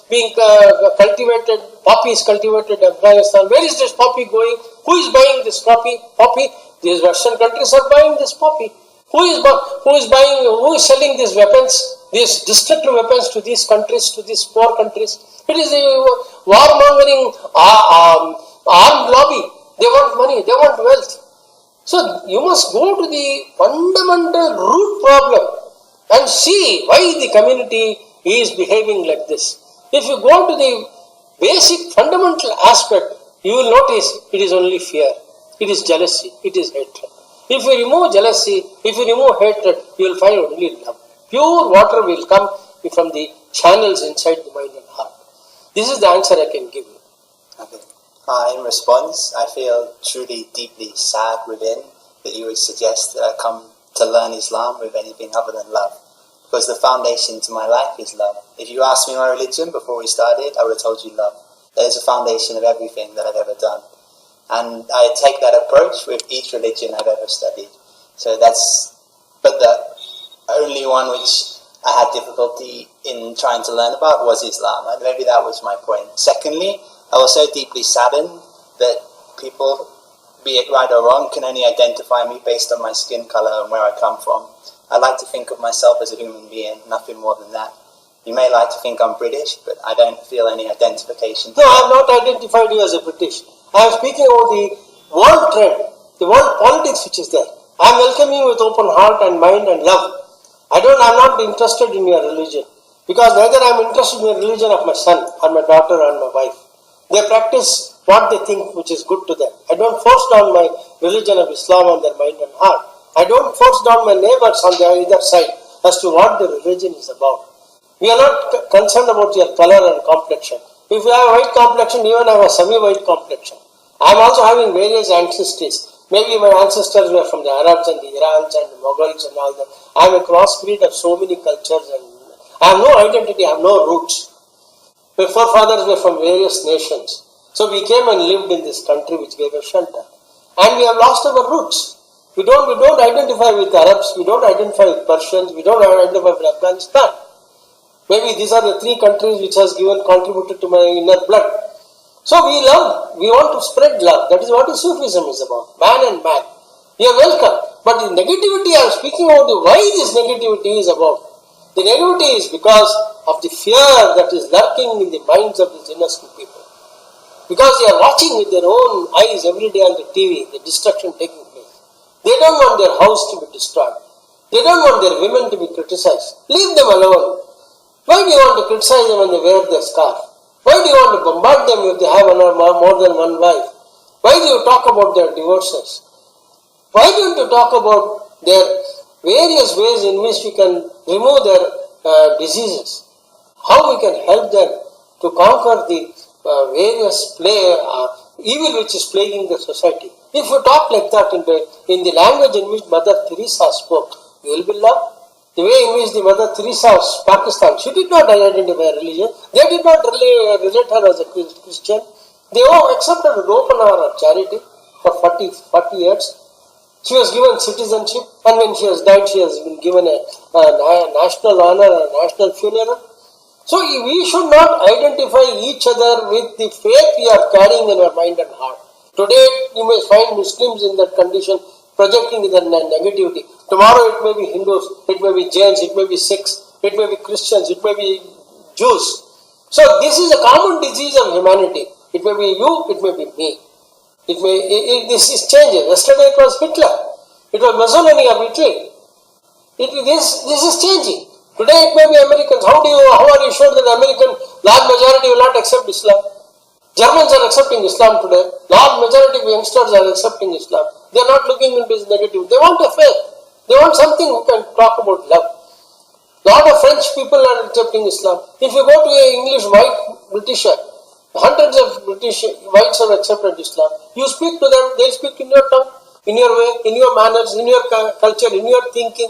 being cultivated? Poppy is cultivated in Afghanistan. Where is this poppy going? Who is buying this poppy? These Western countries are buying this poppy. Who is selling these weapons, these destructive weapons to these countries, to these poor countries? It is the warmongering armed lobby. They want money, they want wealth. So you must go to the fundamental root problem and see why the community is behaving like this. If you go to the basic fundamental aspect, you will notice it is only fear, it is jealousy, it is hatred. If you remove jealousy, if you remove hatred, you will find only love. Pure water will come from the channels inside the mind and heart. This is the answer I can give you. Okay. In response, I feel truly deeply sad within that you would suggest that I come to learn Islam with anything other than love. Because the foundation to my life is love. If you asked me my religion before we started, I would have told you love. That is the foundation of everything that I've ever done. And I take that approach with each religion I've ever studied. But the only one which I had difficulty in trying to learn about was Islam. And maybe that was my point. Secondly, I was so deeply saddened that people, be it right or wrong, can only identify me based on my skin color and where I come from. I like to think of myself as a human being, nothing more than that. You may like to think I'm British, but I don't feel any identification. No, I have not identified you as a British. I am speaking about the world trend, the world politics which is there. I am welcoming you with open heart and mind and love. I am not interested in your religion. Because neither I am interested in the religion of my son or my daughter or my wife. They practice what they think which is good to them. I don't force down my religion of Islam on their mind and heart. I don't force down my neighbors on the other side as to what the religion is about. We are not concerned about your color and complexion. If you have a white complexion, even I have a semi-white complexion. I am also having various ancestries. Maybe my ancestors were from the Arabs and the Irans and the Mughals and all that. I am a crossbreed of so many cultures and I have no identity, I have no roots. My forefathers were from various nations. So we came and lived in this country which gave us shelter. And we have lost our roots. We don't identify with Arabs, we don't identify with Persians, we don't identify with Afghanistan. Maybe these are the three countries which has contributed to my inner blood. So we want to spread love. That is what Sufism is about, man and man. You are welcome. But the negativity I am speaking about, why this negativity is about. The negativity is because of the fear that is lurking in the minds of these innocent people. Because they are watching with their own eyes every day on the TV, the destruction taking place. They don't want their house to be destroyed. They don't want their women to be criticized. Leave them alone. Why do you want to criticize them when they wear their scarf? Why do you want to bombard them if they have more than one wife? Why do you talk about their divorces? Why don't you talk about their various ways in which we can remove their diseases? How we can help them to conquer the various evil which is plaguing the society. If you talk like that in the language in which Mother Teresa spoke, you will be loved. The way in which the Mother Teresa of Pakistan, she did not identify religion. They did not really relate her as a Christian. They all accepted an open hour of charity for 40 years. She was given citizenship, and when she has died, she has been given a national honor, a national funeral. So we should not identify each other with the faith we are carrying in our mind and heart. Today you may find Muslims in that condition, projecting the negativity. Tomorrow it may be Hindus, it may be Jains, it may be Sikhs, it may be Christians, it may be Jews. So this is a common disease of humanity. It may be you, it may be me. This is changing. Yesterday it was Hitler. It was Mussolini of Italy. This is changing. Today it may be Americans. How are you sure that the American large majority will not accept Islam? Germans are accepting Islam today. Large majority of youngsters are accepting Islam. They are not looking into this negative. They want a faith. They want something who can talk about love. Lot of French people are accepting Islam. If you go to an English white Britisher, hundreds of British whites have accepted Islam. You speak to them, they'll speak in your tongue, in your way, in your manners, in your culture, in your thinking.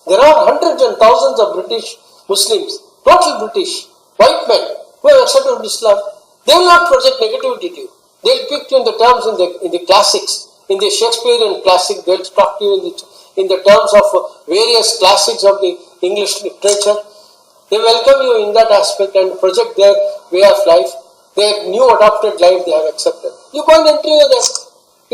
There are hundreds and thousands of British Muslims, total British, white men who have accepted Islam. They will not project negativity to you. They will speak to you in the terms in the classics, in the Shakespearean classic. They will talk to you in the terms of various classics of the English literature. They welcome you in that aspect and project their way of life, their new adopted life they have accepted. You go and interview them.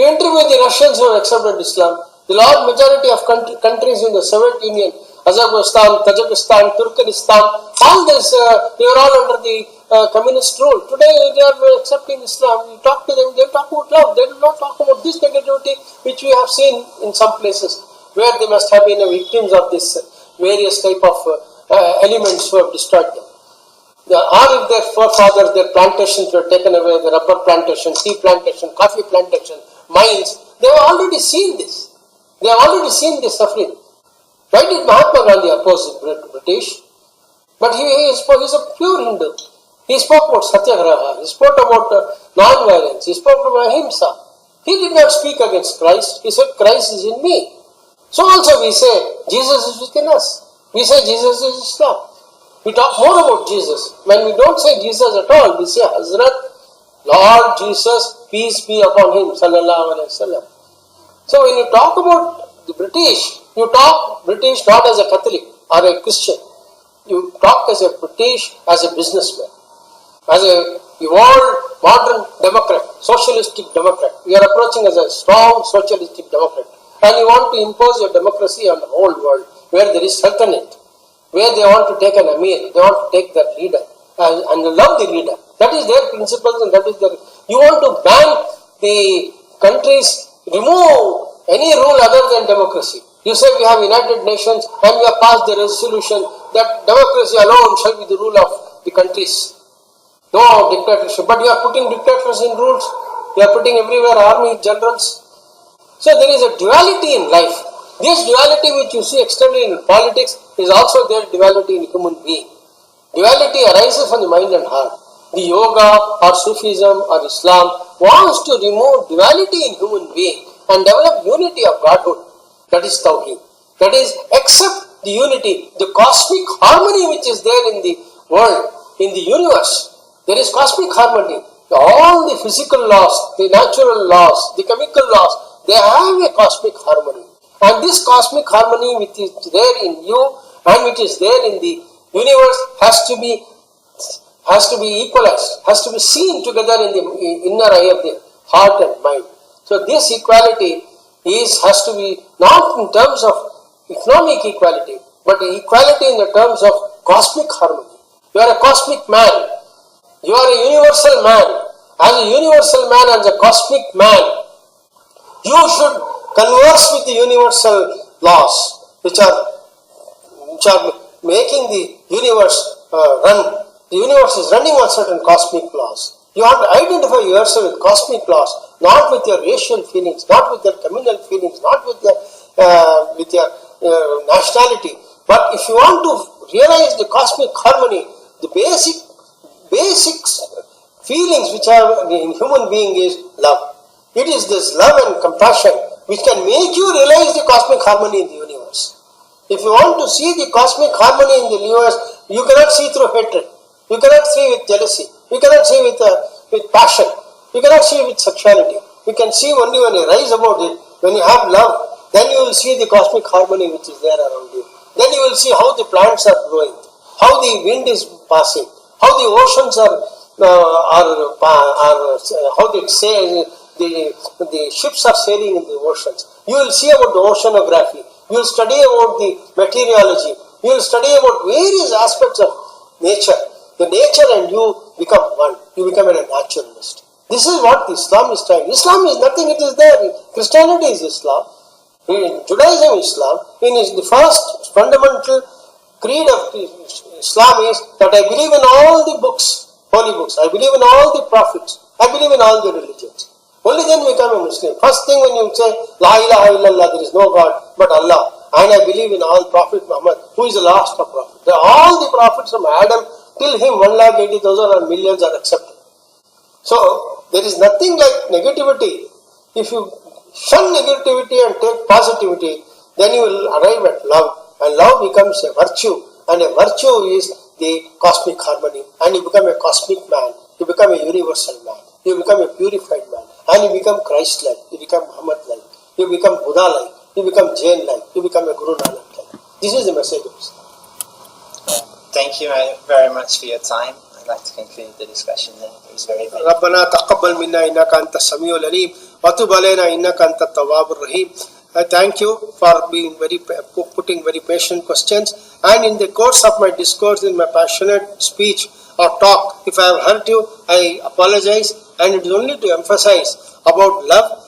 You interview the Russians who have accepted Islam. The large majority of countries in the Soviet Union, Azerbaijan, Tajikistan, Turkmenistan, all this, they are all under the communist rule. Today they are accepting Islam. You talk to them, they talk about love. They do not talk about this negativity which we have seen in some places where they must have been victims of this various type of elements who have destroyed them. Or if their forefathers, their plantations were taken away, the rubber plantation, tea plantation, coffee plantation, mines, they have already seen this. They have already seen this suffering. Why did Mahatma Gandhi oppose the British? But he is a pure Hindu. He spoke about satyagraha, he spoke about non-violence, he spoke about ahimsa. He did not speak against Christ. He said Christ is in me. So also we say Jesus is within us. We say Jesus is Islam. We talk more about Jesus. When we don't say Jesus at all, we say Hazrat, Lord Jesus, peace be upon him, sallallahu alaihi wasallam. So when you talk about the British, you talk British not as a Catholic or a Christian. You talk as a British, as a businessman, as a evolved modern democrat, socialistic democrat. You are approaching as a strong socialistic democrat. And you want to impose your democracy on the whole world, where there is sultanate, where they want to take an Amir, they want to take their leader, and love the leader. That is their principles and that is their... You want to ban the countries, remove any rule other than democracy. You say we have United Nations and we have passed the resolution that democracy alone shall be the rule of the countries. No dictatorship. But you are putting dictators in rules. You are putting everywhere army generals. So there is a duality in life. This duality which you see externally in politics is also there duality in human being. Duality arises from the mind and heart. The yoga or Sufism or Islam wants to remove duality in human being and develop unity of Godhood. That is Tawheed. That is accept the unity, the cosmic harmony which is there in the world, in the universe. There is cosmic harmony. All the physical laws, the natural laws, the chemical laws, they have a cosmic harmony. And this cosmic harmony which is there in you and which is there in the universe has to be equalized, has to be seen together in the inner eye of the heart and mind. So this equality has to be not in terms of economic equality, but equality in the terms of cosmic harmony. You are a cosmic man. You are a universal man. As a universal man, as a cosmic man, you should converse with the universal laws which are making the universe run. The universe is running on certain cosmic laws. You have to identify yourself with cosmic laws, not with your racial feelings, not with your communal feelings, not with your nationality. But if you want to realize the cosmic harmony, the basic feelings which are in human being is love. It is this love and compassion which can make you realize the cosmic harmony in the universe. If you want to see the cosmic harmony in the universe, you cannot see through hatred. You cannot see with jealousy. You cannot see with passion. You cannot see with sexuality. You can see only when you rise about it. When you have love, then you will see the cosmic harmony which is there around you. Then you will see how the plants are growing, how the wind is passing, how the oceans are how they say the ships are sailing in the oceans. You will see about the oceanography. You will study about the meteorology. You will study about various aspects of nature. The nature and you become one. You become a naturalist. This is what Islam is trying. Islam is nothing, it is there. Christianity is Islam. In Judaism is Islam. The first fundamental creed of Islam is that I believe in all the books, holy books. I believe in all the prophets. I believe in all the religions. Only then you become a Muslim. First thing when you say, La ilaha illallah, there is no God but Allah. And I believe in all Prophet Muhammad, who is the last of prophets. All the prophets from Adam till him, 1,80,000 or millions are accepted. So, there is nothing like negativity. If you shun negativity and take positivity, then you will arrive at love. And love becomes a virtue. And a virtue is the cosmic harmony. And you become a cosmic man. You become a universal man. You become a purified man. And you become Christ-like. You become Muhammad-like. You become Buddha-like. You become Jain-like. You become a Guru Nanak-like. This is the message of Islam. Thank you very much for your time. I'd like to conclude the discussion there. It was very good. ربنا تقبل منا إنك أنت السميع العليم وتب علينا إنك أنت التواب الرحيم. I thank you for being putting very patient questions, and in the course of my discourse, in my passionate speech or talk, if I have hurt you, I apologize, and it is only to emphasize about love